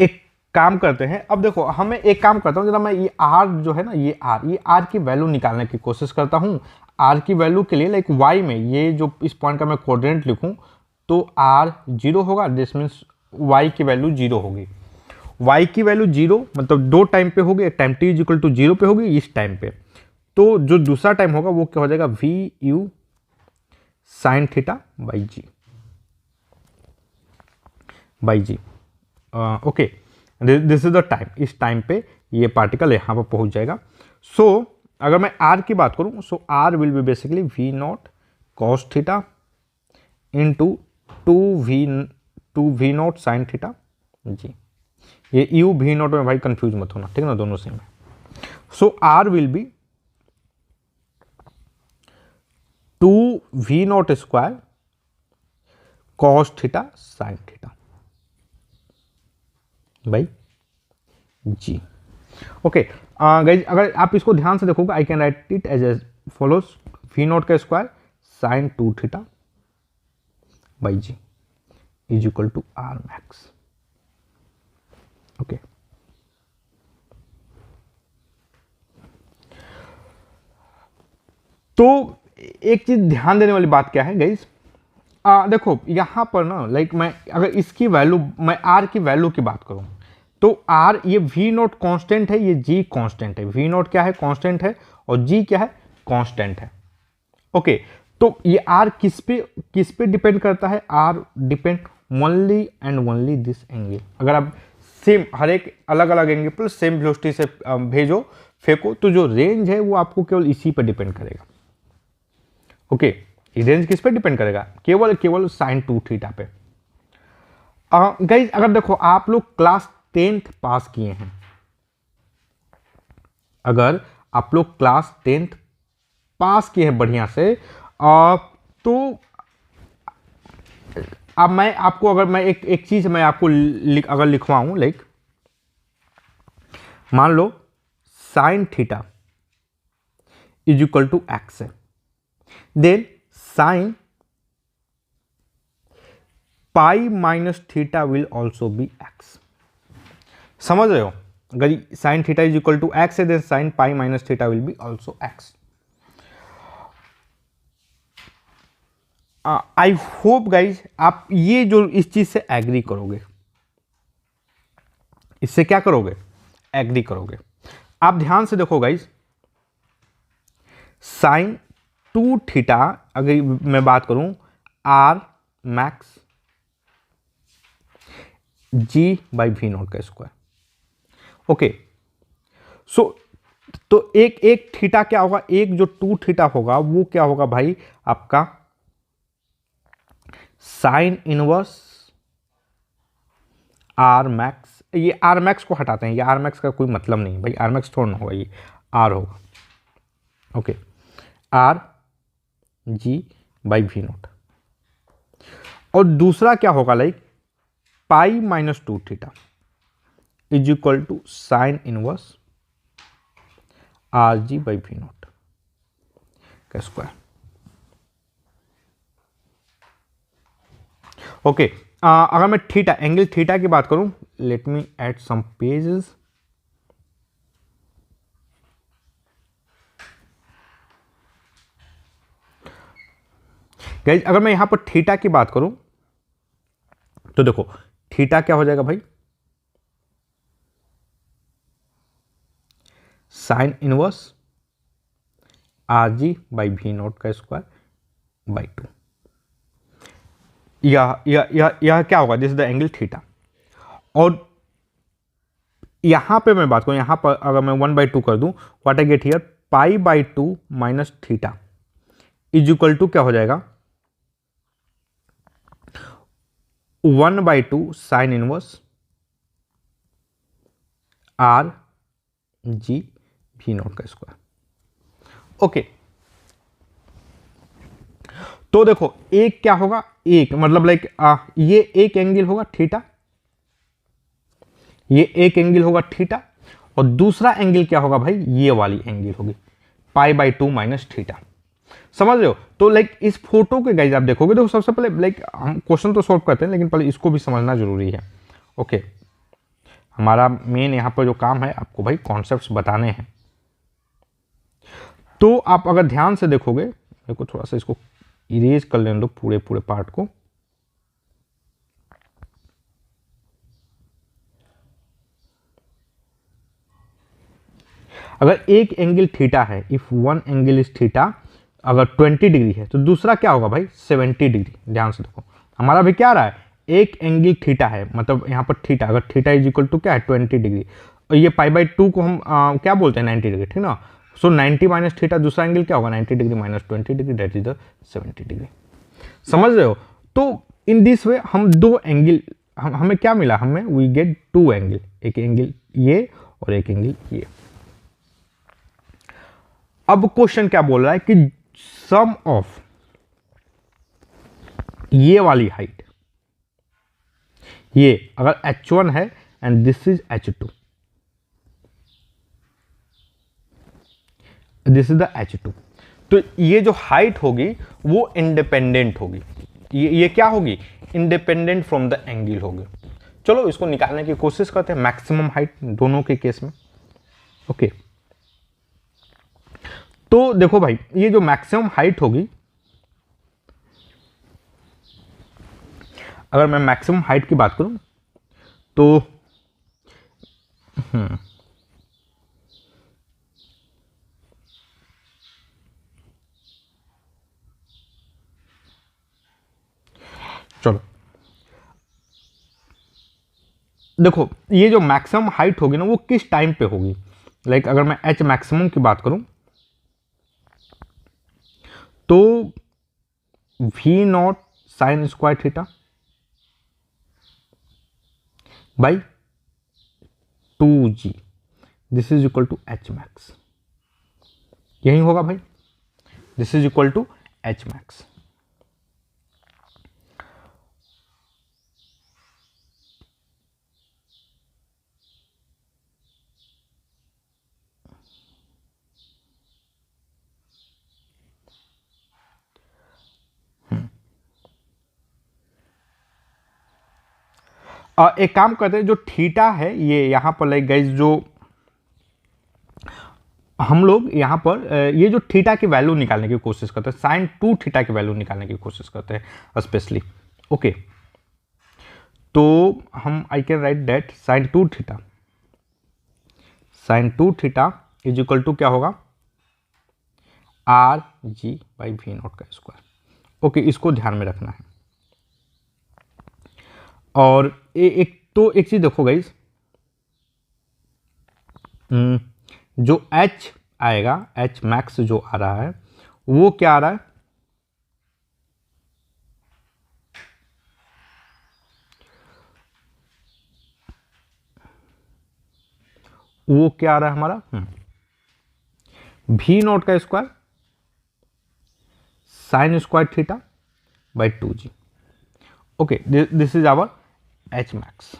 एक काम करते हैं, अब देखो हमें एक काम करता हूं, जरा मैं ये आर जो है ना, ये आर की वैल्यू निकालने की कोशिश करता हूं। आर की वैल्यू के लिए लाइक वाई में ये जो इस पॉइंट का मैं कोऑर्डिनेट लिखूं, तो आर 0 होगा, दिस मीन्स वाई की वैल्यू 0 होगी। वाई की वैल्यू 0 मतलब दो टाइम पे होगी, एक time t is equal to 0 पे होगी इस टाइम पे, तो जो दूसरा टाइम होगा वो क्या हो जाएगा, v u sine theta by g, by ji. Okay, this is the time, इस टाइम पे ये पार्टिकल यहां पर पहुंच जाएगा। सो अगर मैं आर की बात करूं, so R will be basically V naught cos theta into two we naught sine theta G. ये यू वी नॉट में भाई कंफ्यूज मत होना, ठीक है ना, दोनों सेम है। So R will be two we naught square cos theta sine theta by ji. Okay guys, अगर आप इसको ध्यान से देखोगे, I can write it as follows, V naught का square sine 2 theta by ji is equal to R max. Okay, तो एक चीज ध्यान देने वाली बात क्या है गाइज, देखो यहां पर ना, लाइक मैं अगर इसकी वैल्यू, मैं आर की वैल्यू की बात करूं, तो आर ये वी नॉट कॉन्स्टेंट है, ये जी कॉन्स्टेंट है। वी नॉट क्या है, कॉन्स्टेंट है, और जी क्या है, कॉन्स्टेंट है। ओके, तो ये आर किस पे डिपेंड करता है, r depend only and only this angle. अगर आप सेम हर एक अलग अलग एंगल पर सेम वेलोसिटी से भेजो, फेंको, तो जो रेंज है वो आपको केवल इसी पे डिपेंड करेगा। ओके, ये रेंज किस पे डिपेंड करेगा, केवल साइन 2 थीटा पे। गाइज अगर देखो आप लोग क्लास 10th पास किए हैं, अगर आप लोग क्लास 10th पास किए हैं बढ़िया से, तो अब मैं आपको, अगर मैं एक चीज मैं आपको अगर लिखवाऊं, लाइक मान लो sine theta is equal to X है, then sine pi minus theta will also be X. समझ रहे हो, अगर sine theta is equal to X है, then sine pi minus theta will be also X. I hope guys आप ये जो इस चीज से एग्री करोगे, इससे क्या करोगे, एग्री करोगे। आप ध्यान से देखो गाइज, साइन 2 थीटा अगर मैं बात करूं, r max g by we naught का स्क्वायर। ओके, सो तो एक थीटा क्या होगा, एक जो 2 थीटा होगा वो क्या होगा भाई, आपका साइन इनवर्स आर मैक्स। ये आर मैक्स को हटाते हैं, ये आर मैक्स का कोई मतलब नहीं है भाई, आर मैक्स थोड़ा ना होगा, ये आर होगा। Okay, r g by we naught, और दूसरा क्या होगा, like pi minus 2 theta is equal to sine inverse are g by we naught का स्क्वायर। ओके, अगर मैं थीटा, एंगल थीटा की बात करूं, let me add some pages. Guys अगर मैं यहां पर थीटा की बात करूं, तो देखो थीटा क्या हो जाएगा भाई, sine inverse are g by we naught का स्क्वायर बाई 2। यह क्या होगा, this is the angle theta. और यहां पे मैं बात करूं, यहां पर अगर मैं 1/2 कर दूं, what I get here, π/2 minus theta is equal to क्या हो जाएगा, 1/2 sine inverse are G V naught का स्क्वायर। ओके, तो देखो एक क्या होगा, एक मतलब लाइक ये एक एंगल होगा थीटा, ये एक एंगल होगा थीटा, और दूसरा एंगल क्या होगा भाई, ये वाली एंगल होगी π/2 माइनस थीटा। समझ रहे हो? तो लाइक इस फोटो के गाइज आप देखोगे, देखो सबसे पहले लाइक हम क्वेश्चन तो सॉल्व करते हैं, लेकिन पहले इसको भी समझना जरूरी है। ओके, हमारा मेन यहां पर जो काम है, आपको भाई कॉन्सेप्ट्स बताने हैं। तो आप अगर ध्यान से देखोगे, मेरे को थोड़ा सा इसको इरेज कर लेने दो पूरे पूरे पार्ट को। अगर एक एंगल थीटा है, if one angle is theta, अगर 20 डिग्री है तो दूसरा क्या होगा भाई 70 डिग्री। ध्यान से देखो, हमारा भी क्या रहा है, एक एंगल थीटा है, मतलब यहाँ पर थीटा, अगर थीटा इज इक्वल टू क्या है 20 डिग्री, और ये π/2 को हम क्या बोलते हैं 90 डिग्री, ठीक ना। सो 90 माइनस थीटा, दूसरा एंगल क्या होगा 90 degree minus 20 degree, that is the 70 degree. समझ रहे हो? तो इन दिस वे हम दो एंगल, हमें क्या मिला, हमें वी गेट टू एंगल, एक एंगल ये और एक एंगल ये। अब क्वेश्चन क्या बोल रहा है कि सम ऑफ ये वाली हाइट, ये अगर h1 है and this is h2, this is the h2, तो ये जो हाइट होगी वो इंडिपेंडेंट होगी, ये क्या होगी, इंडिपेंडेंट फ्रॉम द एंगल होगी। चलो इसको निकालने की कोशिश करते हैं, मैक्सिमम हाइट दोनों के केस में। ओके, तो देखो भाई, ये जो मैक्सिमम हाइट होगी, अगर मैं मैक्सिमम हाइट की बात करूं तो चलो देखो, ये जो मैक्सिमम हाइट होगी ना, वो किस टाइम पे होगी। लाइक अगर मैं एच मैक्सिमम की बात करूं तो v naught sine square theta by 2g, this is equal to h max, यही होगा भाई, this is equal to h max. एक काम करते हैं, जो थीटा है ये यहां पर लाइक गाइज, जो हम लोग यहां पर ये जो थीटा की वैल्यू निकालने की कोशिश करते हैं, साइन 2 थीटा की वैल्यू निकालने की कोशिश करते हैं स्पेशली। ओके, तो हम I can write that sine 2 theta, sine 2 theta is equal to क्या होगा, r g by we naught का स्क्वायर। ओके, इसको ध्यान में रखना है। और एक चीज देखो गाइस, जो h आएगा, h मैक्स जो आ रहा है, वो क्या आ रहा है, वो क्या आ रहा है हमारा वी नॉट का square sine square theta by 2g। Okay, this is our h max.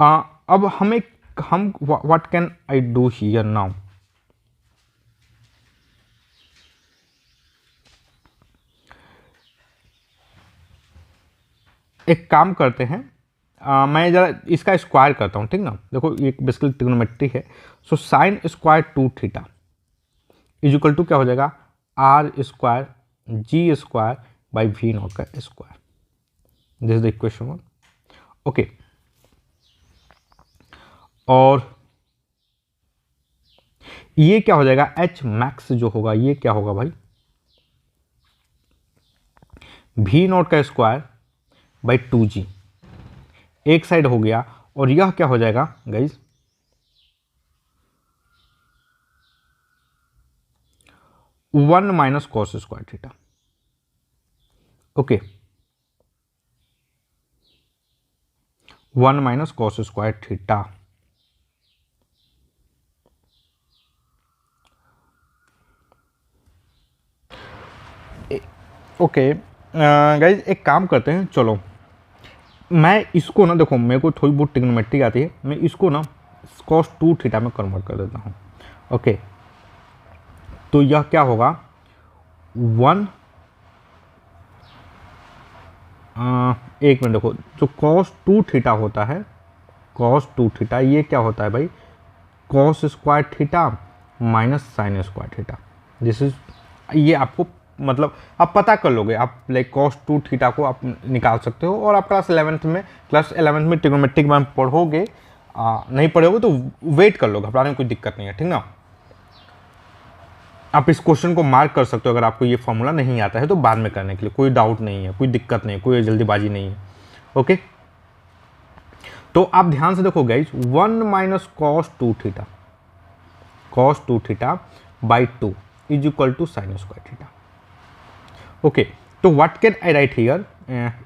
अब हम what can I do here now, एक काम करते हैं, मैं ज़रा इसका स्क्वायर करता हूँ, ठीक ना। देखो ये बेसिकली ट्रिग्नोमेट्री है। So sine square 2 theta is equal to क्या हो जाएगा, R square ji square by we naught का square. This is the equation 1। Okay, और ये क्या हो जाएगा, एच मैक्स जो होगा ये क्या होगा भाई, वी नॉट का स्क्वायर बाई 2g, एक साइड हो गया। और यह क्या हो जाएगा guys, 1 minus cos square theta. Okay, 1 minus cos square theta. Okay guys, एक काम करते हैं, चलो मैं इसको ना, देखो मेरे को थोड़ी बहुत ट्रिग्नोमेट्री आती है, मैं इसको ना cos 2 थीटा में कन्वर्ट कर देता हूँ। ओके, तो यह क्या होगा, 1 एक मिनट, देखो जो cos 2 थीटा होता है, cos 2 थीटा ये क्या होता है भाई, cos square theta minus sign square theta. This is, ये आपको मतलब आप पता कर लोगे, आप लाइक cos 2 थीटा को आप निकाल सकते हो। और आप क्लास 11th में ट्रिग्नोमेट्री के बारे में पढ़ोगे, नहीं पढ़ोगे तो वेट कर लो, घबराने में कोई दिक्कत नहीं है, ठीक ना। आप इस क्वेश्चन को मार्क कर सकते हो, अगर आपको ये फॉर्मूला नहीं आता है तो बाद में करने के लिए कोई डाउट नहीं है, कोई दिक्कत नहीं है, कोई जल्दीबाजी नहीं है। ओके, तो आप ध्यान से देखो guys, 1 minus cos 2 theta, cos 2 theta by 2 is equal to sine square theta. Okay, तो what can I write here,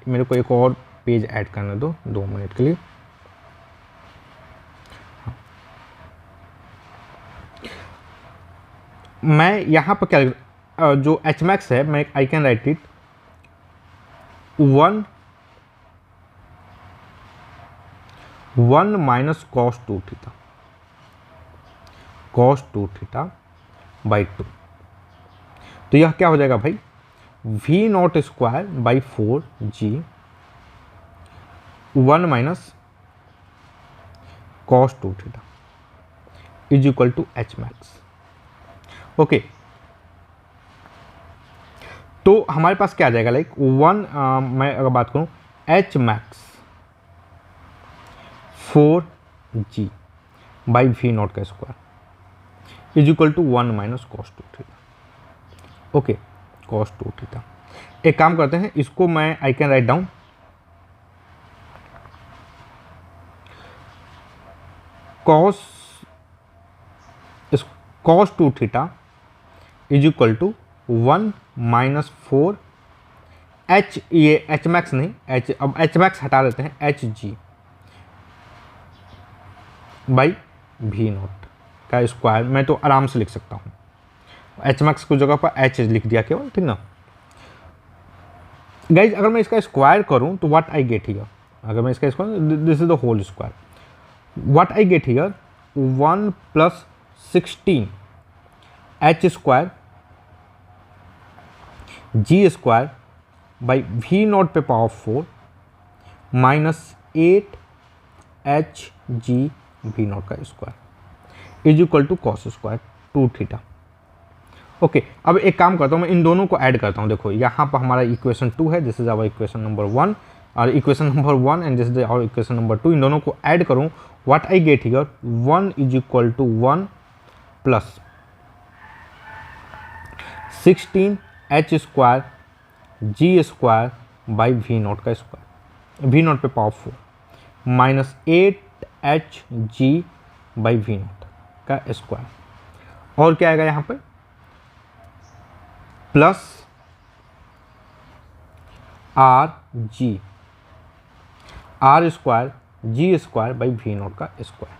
मेरे को एक और पेज ऐड करने दो 2 मिनट के लिए। मैं यहाँ पर क्या, जो एच मैक्स है, मैं I can write it 1 minus cos 2 theta, cos 2 theta by 2। तो यह क्या हो जाएगा भाई, v naught square by 4g 1 minus cos 2 theta is equal to h max. Okay, तो हमारे पास क्या आ जाएगा, लाइक 1, मैं अगर बात करूं H max 4g by we naught का square is equal to 1 minus cos 2 theta. Okay, cos 2 theta. एक काम करते हैं, इसको मैं I can write down cos 2 theta is equal to 1 minus 4 H, ये एच मैक्स नहीं, एच, अब एच मैक्स हटा देते हैं, H ji by we naught का स्क्वायर। मैं तो आराम से लिख सकता हूँ, एच मैक्स की जगह पर एच लिख दिया केवल, ठीक ना गाइज। अगर मैं इसका स्क्वायर करूँ तो व्हाट आई गेट हियर, अगर मैं इसका square, this is the whole square, what I get here 1 plus 16 H square ji square by we naught पे power 4 minus 8 H G V naught का square is equal to cos square 2 theta. Okay, अब एक काम करता हूँ, मैं इन दोनों को ऐड करता हूँ। देखो यहाँ पर हमारा इक्वेशन 2 है, this is our equation number 1, और equation number 1 and this is our equation number 2। इन दोनों को ऐड करूँ, what I get here 1 is equal to 1 plus 16 H square ji square by we naught का स्क्वायर, वी नॉट पे power 4 minus 8 H G by we naught का स्क्वायर। और क्या आएगा यहाँ पे, plus are square ji square by we naught का स्क्वायर।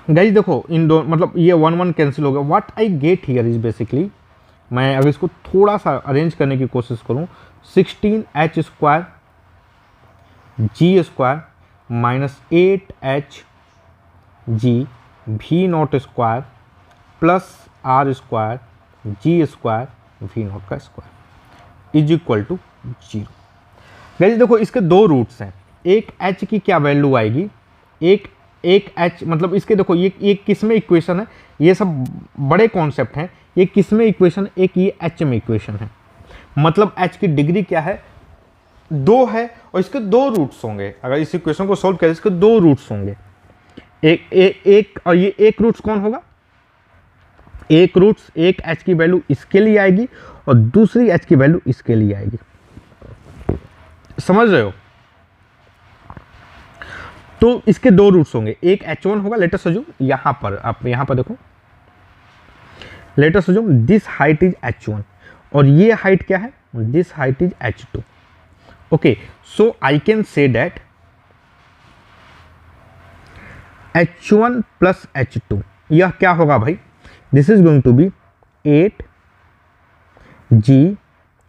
गाइस देखो, इन दो मतलब ये 1 1 कैंसिल हो गया। What I get here is basically, मैं अगर इसको थोड़ा सा अरेंज करने की कोशिश करूं, 16 H square ji square minus 8 H G V naught square plus are square ji square we naught का square is equal to 0। Guys देखो इसके दो रूट्स हैं, एक h की क्या वैल्यू आएगी, एक h मतलब इसके देखो ये किस में इक्वेशन है, ये सब बड़े कॉन्सेप्ट हैं, ये किस में इक्वेशन, एक ये h में इक्वेशन है, मतलब h की डिग्री क्या है, 2 है और इसके दो रूट्स होंगे। अगर इस इक्वेशन को सोल्व करें इसके दो रूट्स होंगे, एक और ये एक रूट्स कौन होगा, एक रूट्स एक h की वैल्यू इसके लिए आएगी और दूसरी h की वैल्यू इसके लिए आएगी, समझ रहे हो। तो इसके दो रूट्स होंगे, एक h1 होगा, लेट अस अज्यूम यहां पर, आप यहां पर देखो, let us assume this height is h1 और ये हाइट क्या है, this height is h2। Okay, so I can say that h1 plus h2, यह क्या होगा भाई, this is going to be 8 g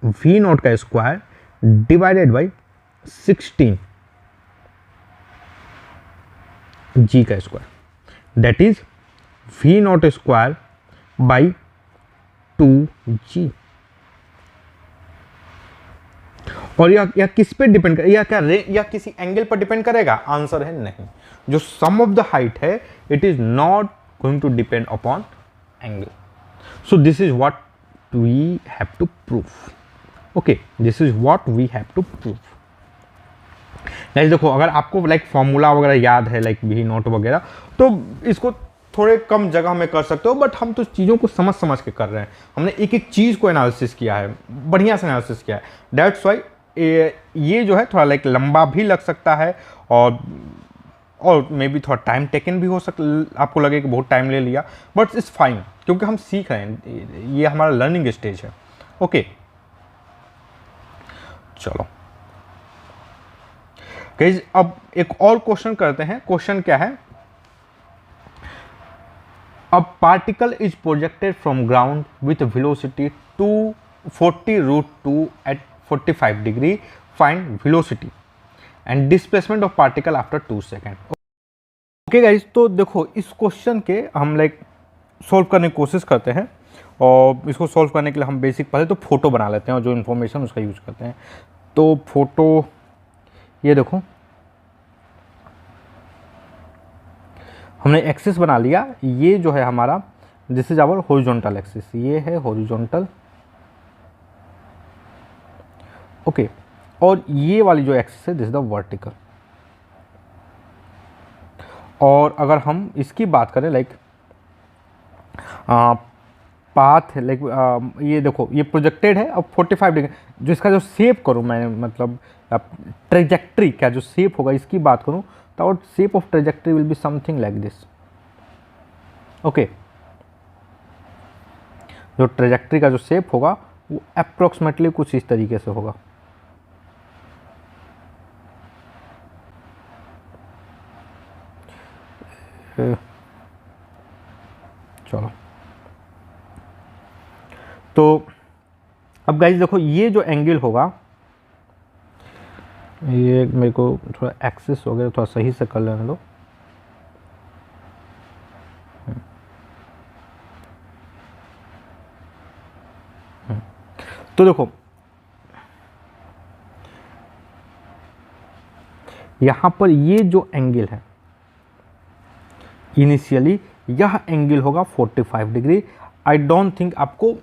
v naught का स्क्वायर डिवाइडेड बाई 16 g का square, that is v naught square by 2g। और यह किस पे डिपेंड करेगा, यह क्या या किसी एंगल पर डिपेंड करेगा, आंसर है नहीं। जो सम ऑफ द हाइट है it is not going to depend upon angle. So this is what we have to prove. Okay, this is what we have to prove. Guys देखो अगर आपको लाइक फॉर्मूला वगैरह याद है, लाइक वी नॉट वगैरह, तो इसको थोड़े कम जगह में कर सकते हो, बट हम तो चीज़ों को समझ समझ के कर रहे हैं, हमने एक एक चीज़ को एनालिसिस किया है, बढ़िया से एनालिसिस किया है। दैट्स वाई ये जो है थोड़ा लाइक लंबा भी लग सकता है और मे बी थोड़ा टाइम टेकन भी हो सकता, आपको लगे कि बहुत टाइम ले लिया, बट इट्स फाइन क्योंकि हम सीख रहे हैं, ये हमारा लर्निंग स्टेज है। ओके चलो गाइस, अब एक और क्वेश्चन करते हैं। क्वेश्चन क्या है, A particle is projected from ground with velocity 240√2 at 45 degree. Find velocity and displacement of particle after 2 seconds. Okay guys, तो देखो इस क्वेश्चन के हम लाइक सॉल्व करने की कोशिश करते हैं, और इसको सॉल्व करने के लिए हम बेसिक पहले तो फोटो बना लेते हैं और जो इन्फॉर्मेशन उसका यूज करते हैं। तो फोटो ये देखो हमने एक्सिस बना लिया, ये जो है हमारा this is our horizontal axis, ये है हॉरिजॉन्टल। ओके, और ये वाली जो एक्सिस है दिस इज द वर्टिकल। और अगर हम इसकी बात करें लाइक पाथ है, लाइक ये देखो ये प्रोजेक्टेड है, अब 45 डिग्री, जो इसका जो शेप करूँ मैं, मतलब ट्रेजेक्ट्री क्या जो शेप होगा इसकी बात करूँ, तो our shape of trajectory will be something like this. Okay, जो ट्रेजेक्ट्री का जो शेप होगा वो अप्रोक्सीमेटली कुछ इस तरीके से होगा। चलो, तो अब गाइस देखो ये जो एंगल होगा, ये मेरे को थोड़ा एक्सेस वगैरह थोड़ा सही से कर लेने दो। तो देखो यहां पर ये जो एंगल है इनिशियली यह एंगल होगा 45 डिग्री। आई डोंट थिंक आपको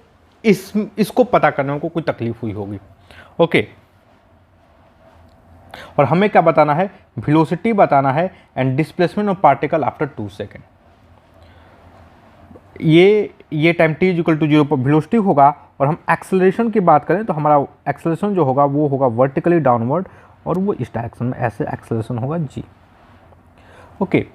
इसको पता करने में कोई तकलीफ हुई होगी। ओके, और हमें क्या बताना है, वेलोसिटी बताना है and displacement of particle after 2 second. ये टाइम t इक्वल टू 0 पर वेलोसिटी होगा, और हम एक्सेलरेशन की बात करें तो हमारा एक्सेलरेशन जो होगा वो होगा वर्टिकली डाउनवर्ड, और वो इस डायरेक्शन में ऐसे एक्सेलरेशन होगा g। ओके,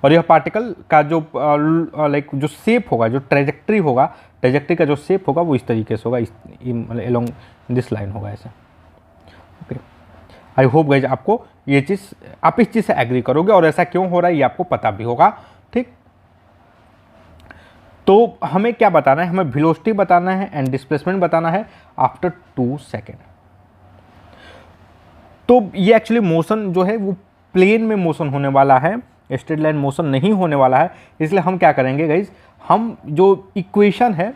और यह पार्टिकल का जो लाइक जो शेप होगा, जो ट्रेजेक्ट्री होगा, ट्रेजेक्ट्री का जो शेप होगा वो इस तरीके से होगा, मतलब अलोंग दिस लाइन होगा ऐसे। ओके, आई होप गाइज आपको ये चीज़, आप इस चीज़ से एग्री करोगे और ऐसा क्यों हो रहा है ये आपको पता भी होगा। ठीक, तो हमें क्या बताना है, हमें वेलोसिटी बताना है एंड डिस्प्लेसमेंट बताना है आफ्टर 2 सेकेंड। तो ये एक्चुअली मोशन जो है वो प्लेन में मोशन होने वाला है, स्ट्रेट लाइन मोशन नहीं होने वाला है। इसलिए हम क्या करेंगे गाइज, हम जो इक्वेशन है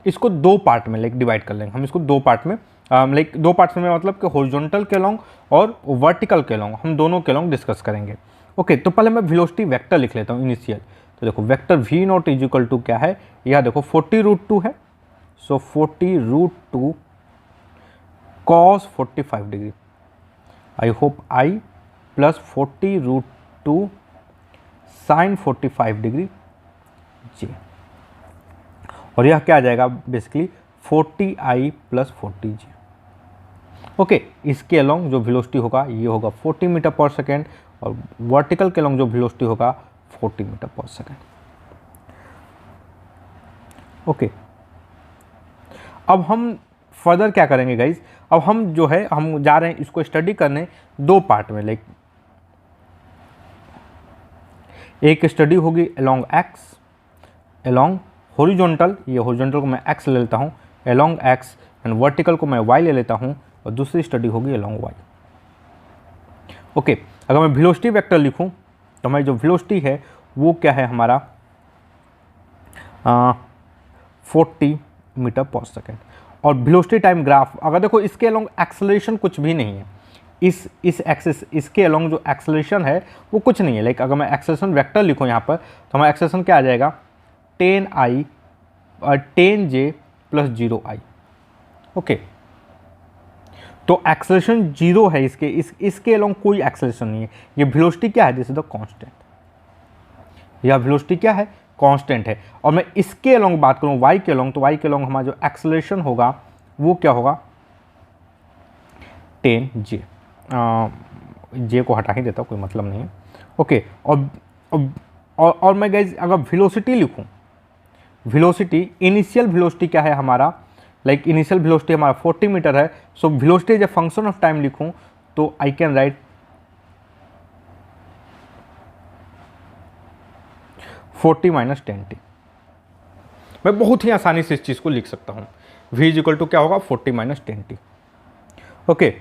इसको 2 पार्ट में लाइक डिवाइड कर लेंगे, हम इसको 2 पार्ट में लाइक दो पार्ट्स में, मतलब कि हॉरिजॉन्टल के लॉन्ग और वर्टिकल के लॉन्ग, हम दोनों के लॉन्ग डिस्कस करेंगे। ओके, तो पहले मैं वेलोसिटी वेक्टर लिख लेता हूँ इनिशियल। तो देखो vector V naught is equal to क्या है, यह देखो 40√2 है, so 40√2 cos 45 degree, I hope I plus 40√2 sin 45 degree J, और यह क्या आ जाएगा basically 40i plus 40j। Okay, इसके अलोंग जो वेलोसिटी होगा ये होगा 40 मीटर पर सेकेंड, और वर्टिकल के अलोंग जो वेलोसिटी होगा 40 मीटर पर सेकेंड। ओके, अब हम फर्दर क्या करेंगे गाइज, अब हम जो है हम जा रहे हैं इसको स्टडी करने दो पार्ट में। लाइक एक स्टडी होगी अलोंग एक्स, अलोंग हॉरिजॉन्टल, ये हॉरिजॉन्टल को मैं एक्स ले लेता हूँ, अलोंग एक्स, एंड वर्टिकल को मैं वाई ले लेता हूँ, और दूसरी स्टडी होगी अलोंग वाई। ओके, अगर मैं वेलोसिटी वेक्टर लिखूँ तो हमारी जो वेलोसिटी है वो क्या है हमारा 40 मीटर पर सेकेंड। और वेलोसिटी टाइम ग्राफ अगर देखो, इसके अलोंग एक्सेलरेशन कुछ भी नहीं है, इस एक्सिस, इसके अलोंग जो एक्सेलरेशन है वो कुछ नहीं है। लाइक अगर मैं एक्सेलरेशन वेक्टर लिखूँ यहाँ पर, तो हमारा एक्सेलरेशन क्या आ जाएगा 10i और 10j प्लस 0i। ओके, तो एक्सेलरेशन 0 है इसके अलोंग कोई एक्सेलरेशन नहीं है। ये वेलोसिटी क्या है, दिस इज द कांस्टेंट, यह वेलोसिटी क्या है कांस्टेंट है। और मैं इसके अलोंग बात करूं y के अलोंग, तो y के अलोंग हमारा जो एक्सेलरेशन होगा वो क्या होगा 10j, j को हटा ही देता हूं, कोई मतलब नहीं है। ओके, और मैं गाइस अगर वेलोसिटी लिखूं, वेलोसिटी इनिशियल वेलोसिटी क्या है हमारा, लाइक इनिशियल वेलोसिटी हमारा 40 मीटर है, so velocity as a function of time लिखूं तो I can right 40 minus 10t। मैं बहुत ही आसानी से इस चीज़ को लिख सकता हूँ, v इज इक्वल टू क्या होगा 40 माइनस 10t। ओके,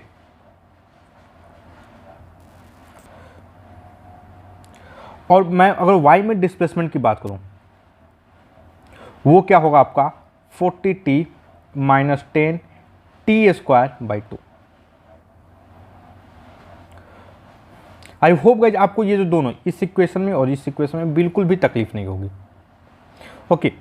और मैं अगर y में डिस्प्लेसमेंट की बात करूँ वो क्या होगा आपका 40t minus 10t square by 2। I hope guys आपको ये जो दोनों इस इक्वेशन में और इस इक्वेशन में बिल्कुल भी तकलीफ नहीं होगी। ओके,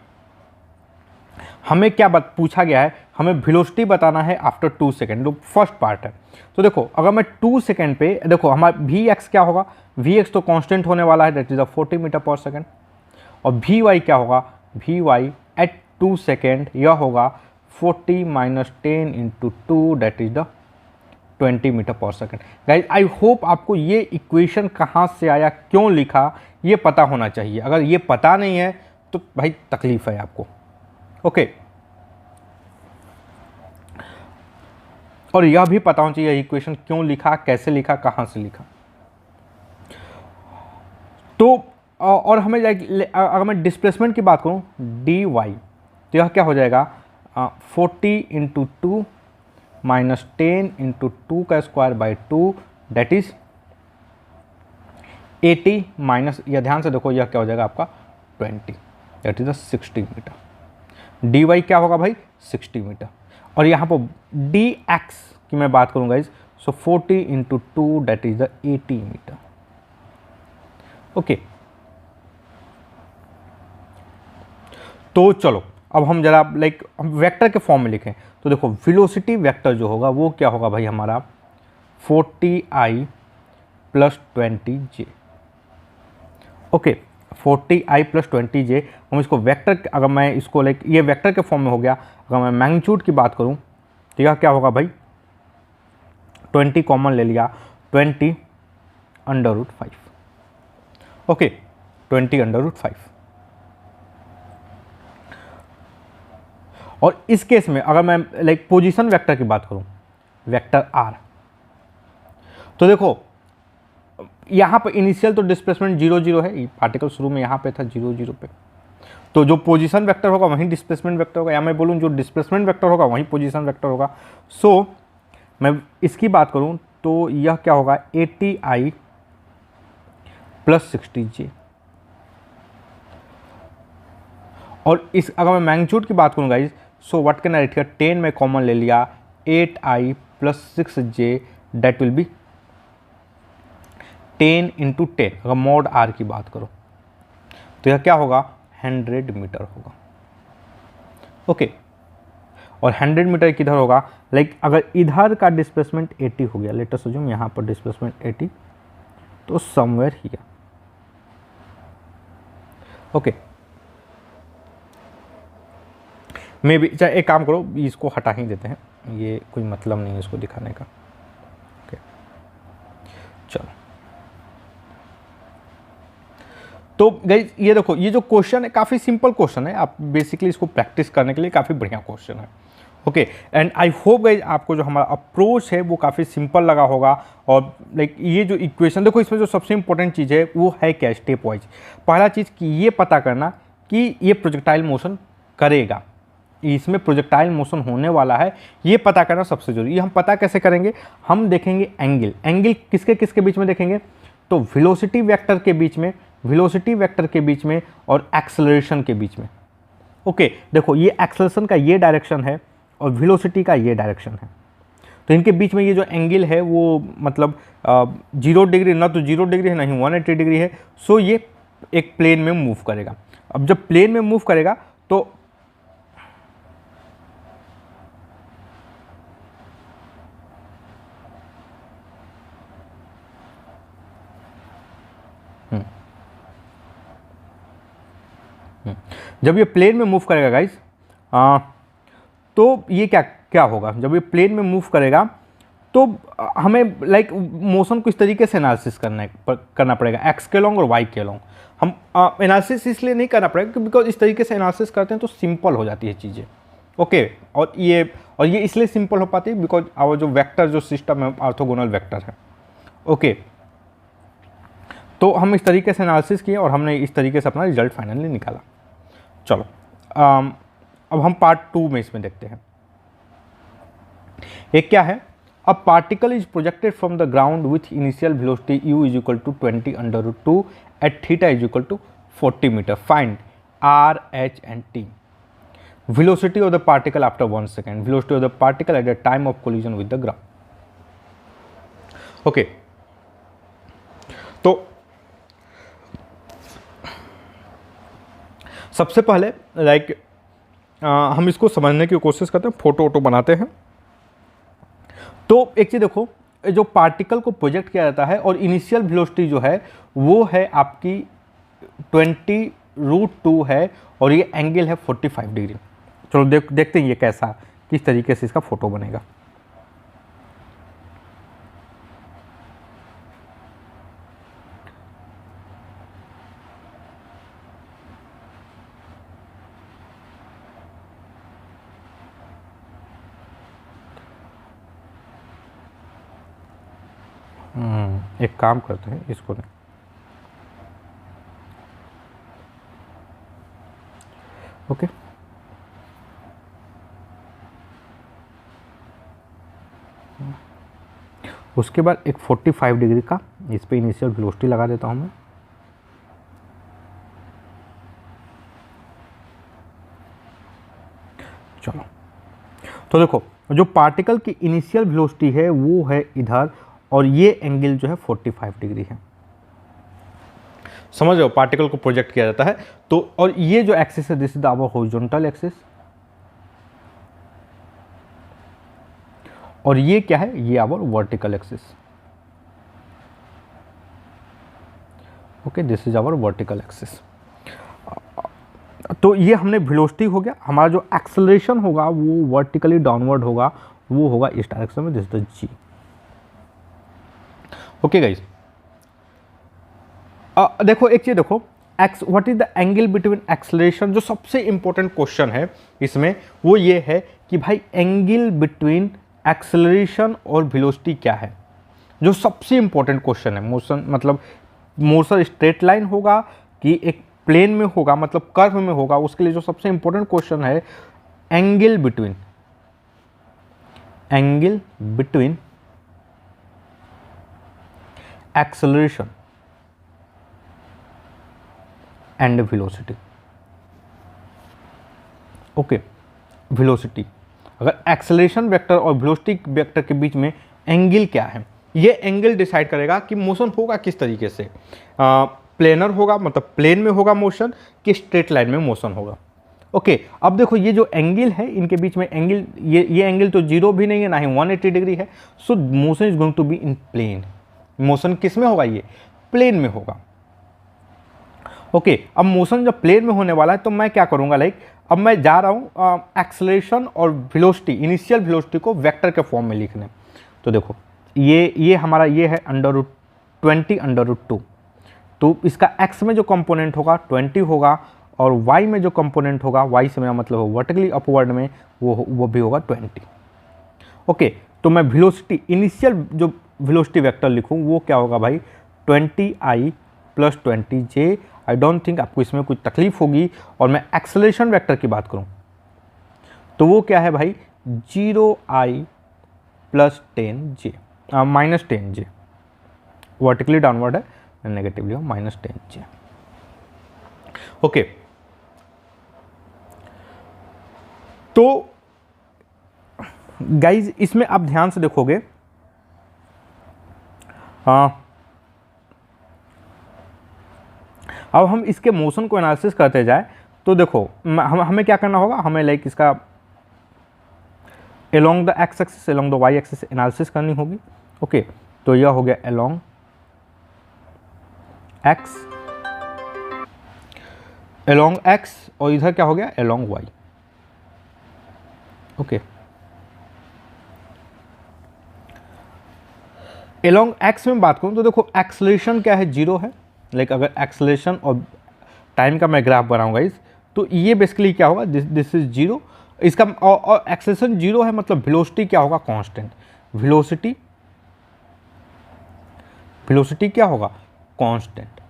हमें क्या बात पूछा गया है, हमें वेलोसिटी बताना है आफ्टर 2 सेकेंड, जो फर्स्ट पार्ट है। तो देखो अगर मैं 2 सेकेंड पे देखो हमारा वी एक्स क्या होगा, वी एक्स तो कांस्टेंट होने वाला है, दैट इज द 40 मीटर पर सेकेंड, और वी वाई क्या होगा, वी वाई एट 2 सेकेंड यह होगा 40 minus 10 into 2 that is the 20 metre पर सेकेंड। गाइज आई होप आपको ये इक्वेशन कहाँ से आया, क्यों लिखा, ये पता होना चाहिए। अगर ये पता नहीं है तो भाई तकलीफ है आपको। ओके, और यह भी पता होना चाहिए इक्वेशन क्यों लिखा, कैसे लिखा, कहाँ से लिखा। तो और हमें अगर मैं डिस्प्लेसमेंट की बात करूँ डी वाई, तो यह क्या हो जाएगा 40 इंटू 2 माइनस 10 इंटू 2 का square by 2 that is 80 minus, यह ध्यान से देखो यह क्या हो जाएगा आपका 20 that is the 60 metre. D y क्या होगा भाई 60 मीटर। और यहाँ पर डी एक्स की मैं बात करूँगा इस, सो 40 into 2 that is the 80 metre. Okay, तो चलो अब हम जरा लाइक हम वेक्टर के फॉर्म में लिखें। तो देखो वेलोसिटी वेक्टर जो होगा वो क्या होगा भाई हमारा 40i plus 20j। Okay, 40i plus 20j, हम इसको वेक्टर, अगर मैं इसको लाइक ये वेक्टर के फॉर्म में हो गया। अगर मैं मैग्नीट्यूड की बात करूं तो यह क्या होगा भाई 20 कॉमन ले लिया, 20 under root 5। Okay, 20 under root 5। और इस केस में अगर मैं लाइक पोजीशन वेक्टर की बात करूं, वेक्टर आर, तो देखो यहाँ पर इनिशियल तो डिस्प्लेसमेंट 0 0 है, पार्टिकल शुरू में यहाँ पे था 0 0 पे, तो जो पोजीशन वेक्टर होगा वहीं डिस्प्लेसमेंट वेक्टर होगा, या मैं बोलूँ जो डिस्प्लेसमेंट वेक्टर होगा वहीं पोजीशन वेक्टर होगा। सो मैं इसकी बात करूँ तो यह क्या होगा 80i प्लस 60j। और इस अगर मैं मैग्नीट्यूड की बात करूँ guys, so what can I write, 10 में कॉमन ले लिया, 8i plus 6j that will be 10 into 10। अगर मॉड आर की बात करो तो यह क्या होगा, 100 मीटर होगा। ओके, और 100 मीटर किधर होगा, लाइक अगर इधर का डिस्प्लेसमेंट 80 हो गया, लेट अस अज्यूम यहाँ पर डिस्प्लेसमेंट 80, तो somewhere here. Okay, may be चाहे एक काम करो, इसको हटा ही देते हैं, ये कोई मतलब नहीं है इसको दिखाने का। ओके चलो, तो गाइस ये देखो, ये जो क्वेश्चन है काफ़ी सिंपल क्वेश्चन है, आप बेसिकली इसको प्रैक्टिस करने के लिए काफ़ी बढ़िया क्वेश्चन है। Okay, and I hope guys आपको जो हमारा अप्रोच है वो काफ़ी सिंपल लगा होगा। और लाइक ये जो इक्वेशन देखो, इसमें जो सबसे इंपॉर्टेंट चीज़ है वो है क्या, स्टेप वाइज। पहला चीज़ कि ये पता करना कि ये प्रोजेक्टाइल मोशन करेगा, इसमें प्रोजेक्टाइल मोशन होने वाला है, ये पता करना सबसे जरूरी। ये हम पता कैसे करेंगे, हम देखेंगे एंगल। एंगल किसके किसके बीच में देखेंगे, तो वेलोसिटी वेक्टर के बीच में, वेलोसिटी वेक्टर के बीच में और एक्सेलरेशन के बीच में। ओके, देखो ये एक्सेलरेशन का ये डायरेक्शन है और वेलोसिटी का ये डायरेक्शन है, तो इनके बीच में ये जो एंगल है वो मतलब 0 डिग्री, ना तो 0 डिग्री है ना ही 180 डिग्री है। सो ये एक प्लेन में मूव करेगा। अब जब प्लेन में मूव करेगा तो जब ये प्लेन में मूव करेगा गाइस, तो ये क्या क्या होगा, जब ये प्लेन में मूव करेगा तो हमें लाइक मोशन को इस तरीके से एनालिसिस करना पड़ेगा, एक्स के लॉन्ग और वाई के लॉन्ग। हम एनालिसिस इसलिए नहीं करना पड़ेगा बिकॉज इस तरीके से एनालिसिस करते हैं तो सिंपल हो जाती है चीज़ें। ओके, और ये इसलिए सिंपल हो पाती है बिकॉज आवर जो वेक्टर जो सिस्टम है ऑर्थोगोनल वेक्टर है। ओके, तो हम इस तरीके से एनालिसिस किए और हमने इस तरीके से अपना रिजल्ट फाइनली निकाला। चलो अब हम पार्ट 2 में इसमें देखते हैं। एक क्या है, a particle is projected from the ground with initial velocity u is equal to 20√2 at theta is equal to 40 metre. Find r, h and t। velocity of the particle after 1 second, velocity of the particle at the time of collision with the ground। Okay, तो सबसे पहले लाइक हम इसको समझने की कोशिश करते हैं, फोटो वोटो बनाते हैं। तो एक चीज़ देखो, जो पार्टिकल को प्रोजेक्ट किया जाता है और इनिशियल वेलोसिटी जो है वो है आपकी 20√2 है और ये एंगल है 45 डिग्री। चलो देखते हैं ये कैसा, किस तरीके से इसका फोटो बनेगा। एक काम करते हैं, इसको नहीं, ओके उसके बाद एक 45 डिग्री का इस पे इनिशियल वेलोसिटी लगा देता हूं मैं। चलो, तो देखो जो पार्टिकल की इनिशियल वेलोसिटी है वो है इधर और ये एंगल जो है 45 डिग्री है। समझ रहे हो, पार्टिकल को प्रोजेक्ट किया जाता है तो, और ये जो एक्सिस है this is our horizontal axis, और ये क्या है, ये our vertical axis. Okay, this is our vertical axis. तो ये हमने वेलोसिटी हो गया, हमारा जो एक्सेलरेशन होगा वो वर्टिकली डाउनवर्ड होगा, वो होगा इस डायरेक्शन में, this is the g. Okay guys, देखो एक चीज देखो, x what is the angle between acceleration. जो सबसे इंपॉर्टेंट क्वेश्चन है इसमें वो ये है कि भाई एंगल बिटवीन एक्सेलरेशन और वेलोसिटी क्या है। जो सबसे इंपॉर्टेंट क्वेश्चन है, मोशन मतलब मोशन स्ट्रेट लाइन होगा कि एक प्लेन में होगा, मतलब कर्व में होगा, उसके लिए जो सबसे इंपॉर्टेंट क्वेश्चन है angle between acceleration and velocity. Okay, velocity अगर एक्सेलरेशन वेक्टर और वेलोसिटी वेक्टर के बीच में एंगल क्या है, ये एंगल डिसाइड करेगा कि मोशन होगा किस तरीके से, प्लेनर होगा मतलब प्लेन में होगा मोशन कि स्ट्रेट लाइन में मोशन होगा। ओके, अब देखो ये जो एंगल है इनके बीच में एंगल, ये एंगल तो जीरो भी नहीं है ना ही 180 डिग्री है, so motion is going to be in plane. Motion किस में होगा, ये प्लेन में होगा। ओके, अब मोशन जब प्लेन में होने वाला है तो मैं क्या करूंगा, लाइक अब मैं जा रहा हूँ एक्सेलरेशन और वेलोसिटी, इनिशियल वेलोसिटी को वेक्टर के फॉर्म में लिखने। तो देखो ये हमारा ये है √20√2, तो इसका x में जो कंपोनेंट होगा 20 होगा और y में जो कंपोनेंट होगा, y से मेरा मतलब है वर्टिकली अपवर्ड में, वो भी होगा 20। ओके, तो मैं वेलोसिटी, इनिशियल जो वेलोसिटी वेक्टर लिखूँ वो क्या होगा भाई, 20i + 20j। I don't think आपको इसमें कुछ तकलीफ होगी। और मैं एक्सेलरेशन वेक्टर की बात करूं तो वो क्या है भाई, 0i + 10j -10j, vertically downward है, नेगेटिवली हो -10j। ओके, तो गाइज इसमें आप ध्यान से देखोगे, अब हम इसके मोशन को एनालिसिस करते जाए तो देखो हमें क्या करना होगा, हमें लाइक इसका along the x axis along the y axis analysis करनी होगी। ओके, तो यह हो गया अलोंग एक्स, अलोंग एक्स, और इधर क्या हो गया, along y. Okay, along x में बात करूं तो देखो एक्सेलरेशन क्या है, 0 है। लाइक अगर एक्सेलरेशन और टाइम का मैं ग्राफ बनाऊंगा इस, तो ये बेसिकली क्या होगा, दिस इज 0, इसका और एक्सेलरेशन 0 है मतलब वेलोसिटी क्या होगा, कांस्टेंट। वेलोसिटी क्या होगा, कांस्टेंट,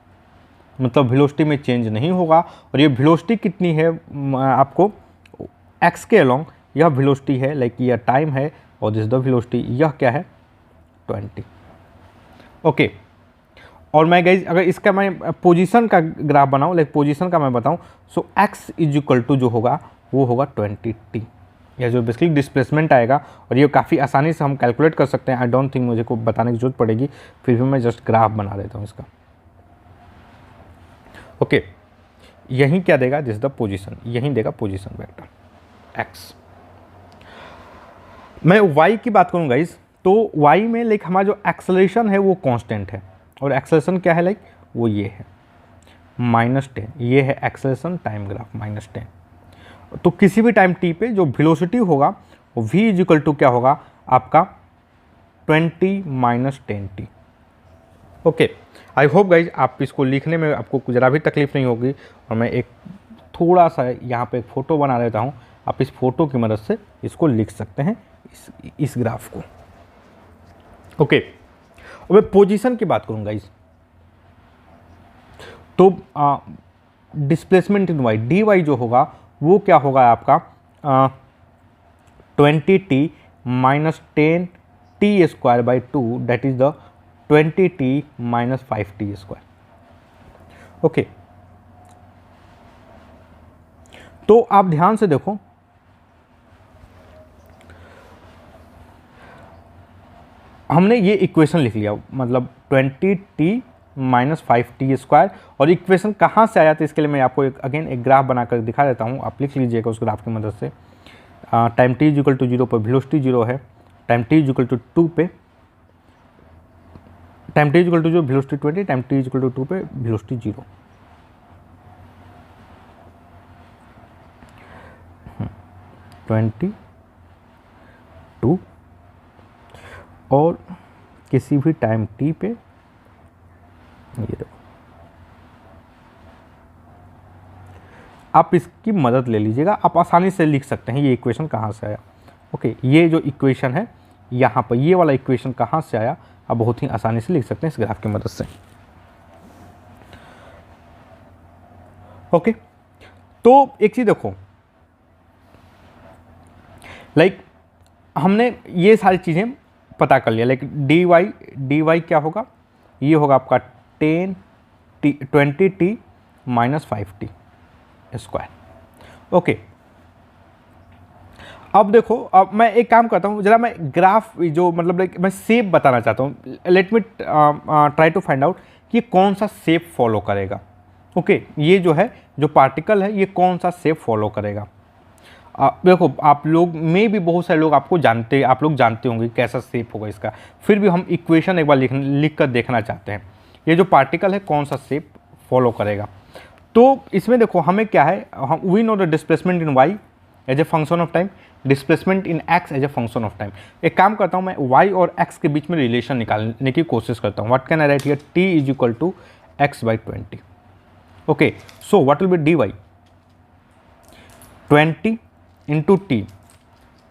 मतलब वेलोसिटी में चेंज नहीं होगा। और ये वेलोसिटी कितनी है आपको, एक्स के अलोंग यह वेलोसिटी है, लाइक यह टाइम है और दिस द वेलोसिटी, यह क्या है 20। ओके, और मैं गाइज अगर इसका मैं पोजीशन का ग्राफ बनाऊं, लाइक पोजीशन का मैं बताऊं, सो x = जो होगा वो होगा 20t, यह जो बेसिकली डिस्प्लेसमेंट आएगा। और ये काफ़ी आसानी से हम कैलकुलेट कर सकते हैं, आई डोंट थिंक मुझे को बताने की जरूरत पड़ेगी, फिर भी मैं जस्ट ग्राफ बना देता हूँ इसका। ओके, यहीं क्या देगा, दिस द पोजीशन, यहीं देगा पोजीशन वेक्टर x। मैं y की बात करूँ गाइज, तो y में लाइक हमारा जो एक्सेलरेशन है वो कांस्टेंट है, और एक्सेलरेशन क्या है, लाइक वो ये है -10, ये है एक्सेलरेशन टाइम ग्राफ -10। तो किसी भी टाइम t पे जो वेलोसिटी होगा वो v = क्या होगा आपका 20 - 10t। Okay, I hope guys आप इसको लिखने में आपको जरा भी तकलीफ नहीं होगी। और मैं एक थोड़ा सा यहाँ पे एक फ़ोटो बना देता हूँ, आप इस फोटो की मदद से इसको लिख सकते हैं, इस ग्राफ को। ओके, अब मैं पोजीशन की बात करूंगा इस, तो displacement in y, d y जो होगा वो क्या होगा आपका 20t - 10t²/2, that is the 20t - 5t²। Okay, तो आप ध्यान से देखो, हमने ये इक्वेशन लिख लिया, मतलब 20t - 5t²। और इक्वेशन कहाँ से आया, तो इसके लिए मैं आपको अगेन एक ग्राफ बनाकर दिखा देता हूँ, आप लिख लीजिएगा उस ग्राफ की मदद से। टाइम t = 0 पर वेलोसिटी 0 है, टाइम t = 2 पे, time t = 0 velocity 20, time t = 2 पे वेलोसिटी 0। ट्वेंटी 2 और किसी भी टाइम t पे, ये देखो आप इसकी मदद ले लीजिएगा, आप आसानी से लिख सकते हैं ये इक्वेशन कहाँ से आया। ओके, ये जो इक्वेशन है यहाँ पर, ये वाला इक्वेशन कहाँ से आया, आप बहुत ही आसानी से लिख सकते हैं इस ग्राफ की मदद से। ओके, तो एक चीज़ देखो, लाइक हमने ये सारी चीज़ें पता कर लिया, लाइक dy क्या होगा, ये होगा आपका 20t - 5t²। ओके, अब देखो, अब मैं एक काम करता हूँ, जरा मैं ग्राफ जो मतलब like मैं शेप बताना चाहता हूँ। Let me try to find out कि ये कौन सा शेप फॉलो करेगा। ओके ये जो है, जो पार्टिकल है, ये कौन सा शेप फॉलो करेगा। देखो आप लोग में भी बहुत सारे लोग आप लोग जानते होंगे कैसा शेप होगा इसका, फिर भी हम इक्वेशन एक बार लिख कर देखना चाहते हैं। ये जो पार्टिकल है कौन सा शेप फॉलो करेगा। तो इसमें देखो हमें क्या है, हम we know the displacement in y as a function of time, displacement in x as a function of time. एक काम करता हूँ, मैं वाई और एक्स के बीच में रिलेशन निकालने की कोशिश करता हूँ। What can I write here, t is equal to x by 20। Okay so what will be d y, 20 into t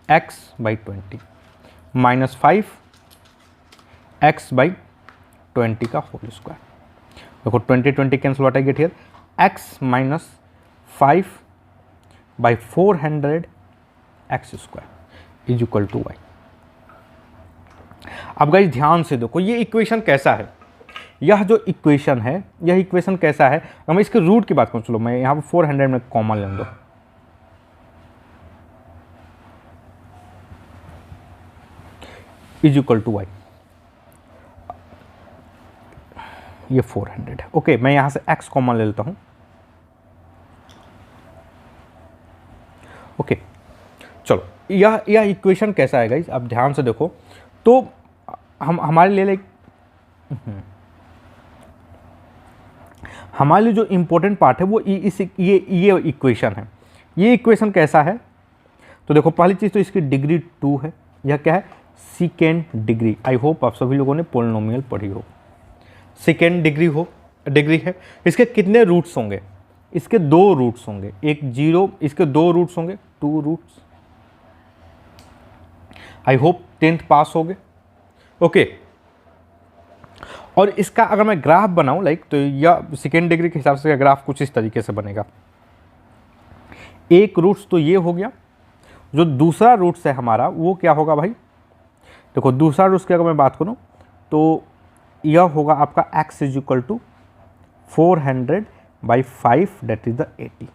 x by 20 minus 5 x by 20 का होल स्क्वायर। देखो 20 cancel, what I get here, x minus 5 by 400 x square is equal to y. अब गाइस ध्यान से देखो ये इक्वेशन कैसा है, यह जो इक्वेशन है, यह इक्वेशन कैसा है। हम इसके रूट की बात करूँ, चलो मैं यहाँ पर 400 में कॉमन ले दो, इज इक्वल टू वाई, ये 400 है। ओके मैं यहाँ से x कॉमन ले लेता हूँ। ओके चलो यह इक्वेशन कैसा है गाइस, आप ध्यान से देखो। तो हम हमारे लिए हमारे लिए जो इम्पोर्टेंट पार्ट है वो ये इक्वेशन है। ये इक्वेशन कैसा है, तो देखो पहली चीज़ तो इसकी डिग्री 2 है। यह क्या है, सेकेंड डिग्री। आई होप आप सभी लोगों ने पोलिनोमियल पढ़ी हो। सेकेंड डिग्री है। इसके कितने रूट्स होंगे, इसके 2 रूट्स होंगे, एक 0, इसके 2 रूट्स होंगे, 2 रूट्स। आई होप 10th पास हो गए। ओके और इसका अगर मैं ग्राफ बनाऊं लाइक, तो यह सेकेंड डिग्री के हिसाब से ग्राफ कुछ इस तरीके से बनेगा। एक रूट्स तो ये हो गया, जो दूसरा रूट्स है हमारा वो क्या होगा भाई, देखो दूसरा रूट्स की अगर मैं बात करूं तो यह होगा आपका x is equal to 400 by 5 that is the 80।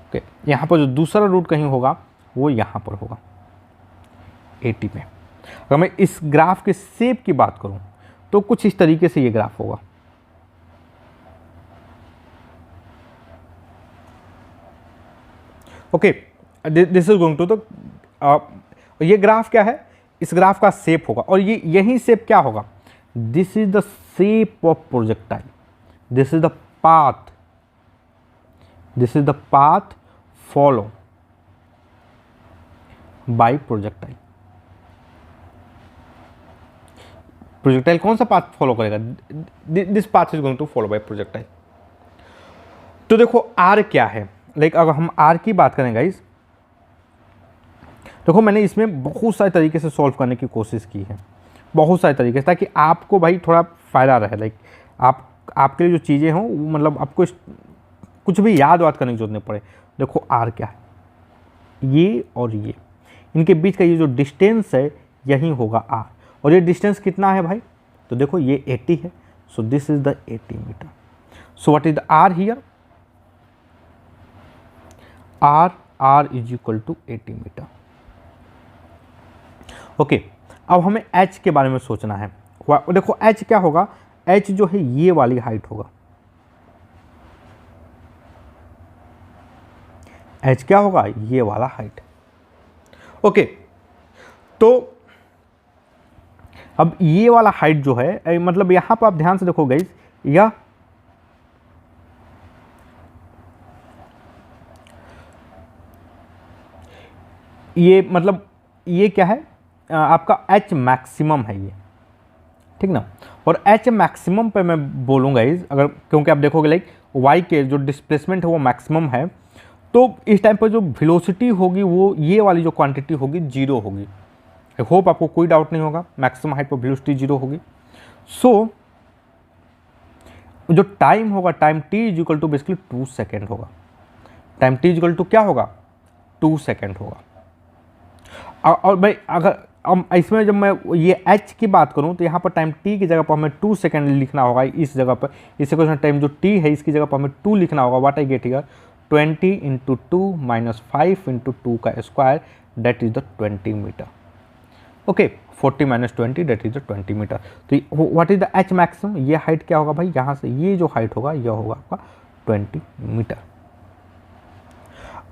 Okay यहाँ पर जो दूसरा रूट कहीं होगा वो यहाँ पर होगा 80 में। अगर मैं इस ग्राफ के शेप की बात करूं तो कुछ इस तरीके से ये ग्राफ होगा। Okay this is going to the, ये ग्राफ क्या है, इस ग्राफ का शेप होगा। और ये यही शेप क्या होगा, this is the shape of projectile, this is the path, this is the path follow by projectile. Projectile कौन सा पाथ फॉलो करेगा, this path is going to follow by projectile. तो देखो आर क्या है, लाइक अगर हम आर की बात करें गाइस, देखो मैंने इसमें बहुत सारे तरीके से सॉल्व करने की कोशिश की है, बहुत सारे तरीके से, ताकि आपको भाई थोड़ा फ़ायदा रहे। लाइक आपके लिए जो चीज़ें हों मतलब आपको कुछ भी याद करने की जरूरत नहीं पड़े। देखो आर क्या है, ये और ये, इनके बीच का ये जो डिस्टेंस है यही होगा आर। और ये डिस्टेंस कितना है भाई, तो देखो ये 80 है, so this is the 80 metre. So what is the r here, r is equal to 80 metre. Okay अब हमें h के बारे में सोचना है। देखो h क्या होगा, h जो है ये वाली हाइट होगा, h क्या होगा, ये वाला हाइट। ओके तो अब ये वाला हाइट जो है, मतलब यहां पर आप ध्यान से देखो गाइस, यह ये मतलब ये क्या है, आपका h मैक्सिमम है ये, ठीक ना। और h मैक्सिमम पे मैं बोलूँगा इस, अगर क्योंकि आप देखोगे लाइक y के जो डिस्प्लेसमेंट है वो मैक्सिमम है, तो इस टाइम पर जो वेलोसिटी होगी वो ये वाली जो क्वांटिटी होगी 0 होगी। आई होप आपको कोई डाउट नहीं होगा, मैक्सिमम हाइट पर वेलोसिटी 0 होगी। सो जो टाइम होगा, time t is equal to basically 2 second होगा। Time t is equal to क्या होगा, 2 सेकेंड होगा। और भाई अगर इसमें जब मैं ये h की बात करूं तो यहाँ पर टाइम t की जगह पर हमें 2 सेकेंड लिखना होगा। इस जगह पर इस क्वेश्चन टाइम जो t है इसकी जगह पर हमें 2 लिखना होगा। What I get here, 20 into 2 minus 5 into 2 का square that is the 20 metre. Okay, 40 minus 20 that is the 20 metre. तो what is the H maximum, ये हाइट क्या होगा भाई, यहाँ से ये जो हाइट होगा यह होगा आपका 20 मीटर।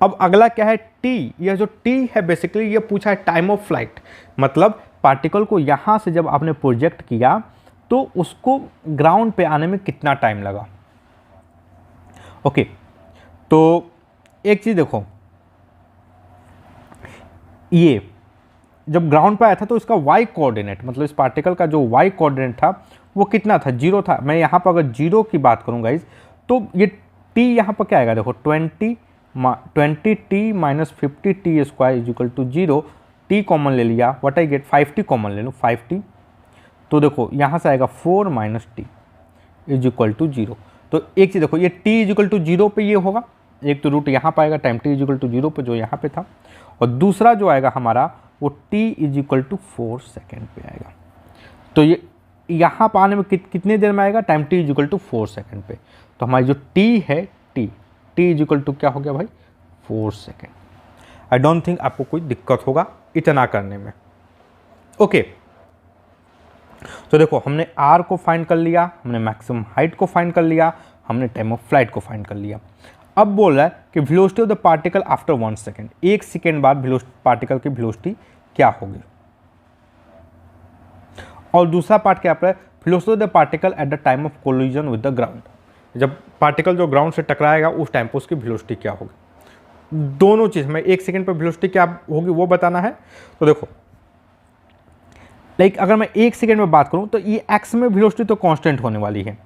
अब अगला क्या है टी, यह जो टी है बेसिकली ये पूछा है टाइम ऑफ फ्लाइट, मतलब पार्टिकल को यहाँ से जब आपने प्रोजेक्ट किया तो उसको ग्राउंड पे आने में कितना टाइम लगा। ओके, तो एक चीज़ देखो, ये जब ग्राउंड पे आया था तो इसका y कोऑर्डिनेट, मतलब इस पार्टिकल का जो y कोऑर्डिनेट था वो कितना था, 0 था। मैं यहाँ पर अगर 0 की बात करूँ गाइज तो ये t यहाँ पर क्या आएगा, देखो 20t minus 50t square is equal to 0। t common ले लिया, what I gate 5t common ले लूँ 5t, तो देखो यहाँ से आएगा 4 minus t is equal to 0। तो एक चीज़ देखो, ये t इज इक्वल टू 0 पे ये होगा, एक तो रूट यहाँ पर आएगा time t is equal to 0 पे जो यहाँ पे था, और दूसरा जो आएगा हमारा वो t is equal to 4 second पे आएगा। तो ये यहाँ पर आने में कितने देर में आएगा, time t is equal to 4 second पे। तो हमारी जो t है t इज इक्वल टू क्या हो गया भाई 4 सेकेंड। आई डोंट थिंक आपको कोई दिक्कत होगा इतना करने में। ओके, तो देखो हमने r को फाइंड कर लिया, हमने मैक्सिमम हाइट को फाइंड कर लिया, हमने टाइम ऑफ फ्लाइट को फाइंड कर लिया। अब बोल रहा है कि velocity of the particle after 1 second, 1 second बाद पार्टिकल की वेलोसिटी क्या होगी। और दूसरा पार्ट क्या है, velocity of the particle at the time of collision with the ground, जब पार्टिकल जो ग्राउंड से टकराएगा उस टाइम पर उसकी वेलोसिटी क्या होगी। दोनों चीज़ में 1 सेकेंड पर वेलोसिटी क्या होगी वो बताना है। तो देखो अगर मैं 1 सेकेंड में बात करूं तो ये x में वेलोसिटी तो कांस्टेंट होने वाली है,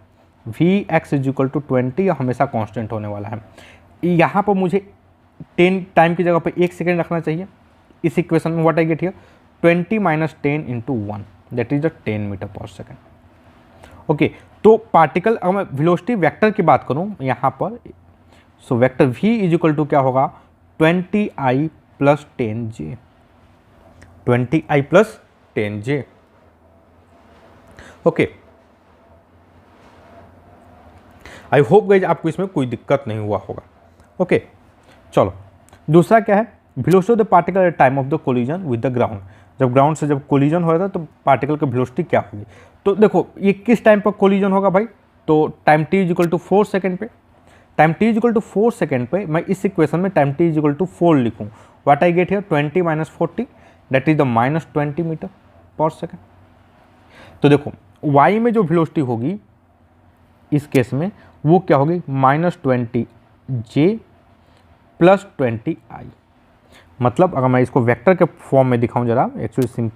vx इज इक्वल टू 20 हमेशा कांस्टेंट होने वाला है। यहाँ पर मुझे 10 टाइम की जगह पे 1 सेकेंड रखना चाहिए। इस इक्वेशन में what I get here 20 minus 10 into 1 that is the 10 metre पर सेकेंड। ओके, तो पार्टिकल अगर मैं वेलोसिटी वेक्टर की बात करूँ यहाँ पर, so vector v is equal to क्या होगा 20i plus 10j, 20i plus 10j। Okay, I hope guys आपको इसमें कोई दिक्कत नहीं हुआ होगा। ओके, चलो दूसरा क्या है, velocity of the particle at time of the collision with the ground, जब ग्राउंड से जब कोलिजन हो रहा था तो पार्टिकल की वेलोसिटी क्या होगी। तो देखो ये किस टाइम पर कोलिजन होगा भाई, तो time t is equal to 4 second पे, time t is equal to 4 second पे मैं इस इक्वेशन में time t is equal to 4 लिखूँ, what I get here 20 minus 40 that is the minus 20 metre पर सेकेंड। तो देखो y में जो वेलोसिटी होगी इस केस में वो क्या होगी माइनस 20j प्लस 20i। मतलब अगर मैं इसको वेक्टर के फॉर्म में दिखाऊं, जरा एक्चुअली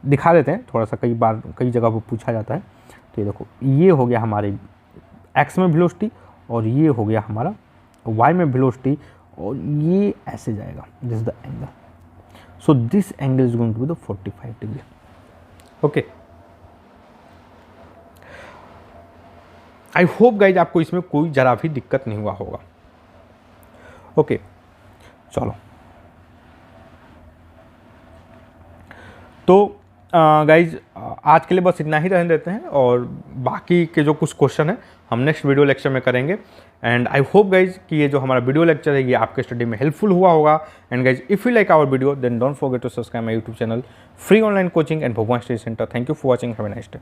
दिखा देते हैं, थोड़ा सा कई जगह पर पूछा जाता है। तो ये देखो ये हो गया हमारे x में वेलोसिटी और ये हो गया हमारा y में वेलोसिटी, और ये ऐसे जाएगा, this is the angle, so this angle is going to be the 45 degree. Okay, I hope guys आपको इसमें कोई जरा भी दिक्कत नहीं हुआ होगा। ओके, चलो तो गाइज आज के लिए बस इतना ही रहने देते हैं, और बाकी के जो कुछ क्वेश्चन है हम नेक्स्ट वीडियो लेक्चर में करेंगे। एंड आई होप गाइज कि ये जो हमारा वीडियो लेक्चर है ये आपके स्टडी में हेल्पफुल हुआ होगा। And guys if you like our video then don't forget to subscribe my YouTube channel free online coaching and Bhagwan study centre. Thank you for watching, have a nice day.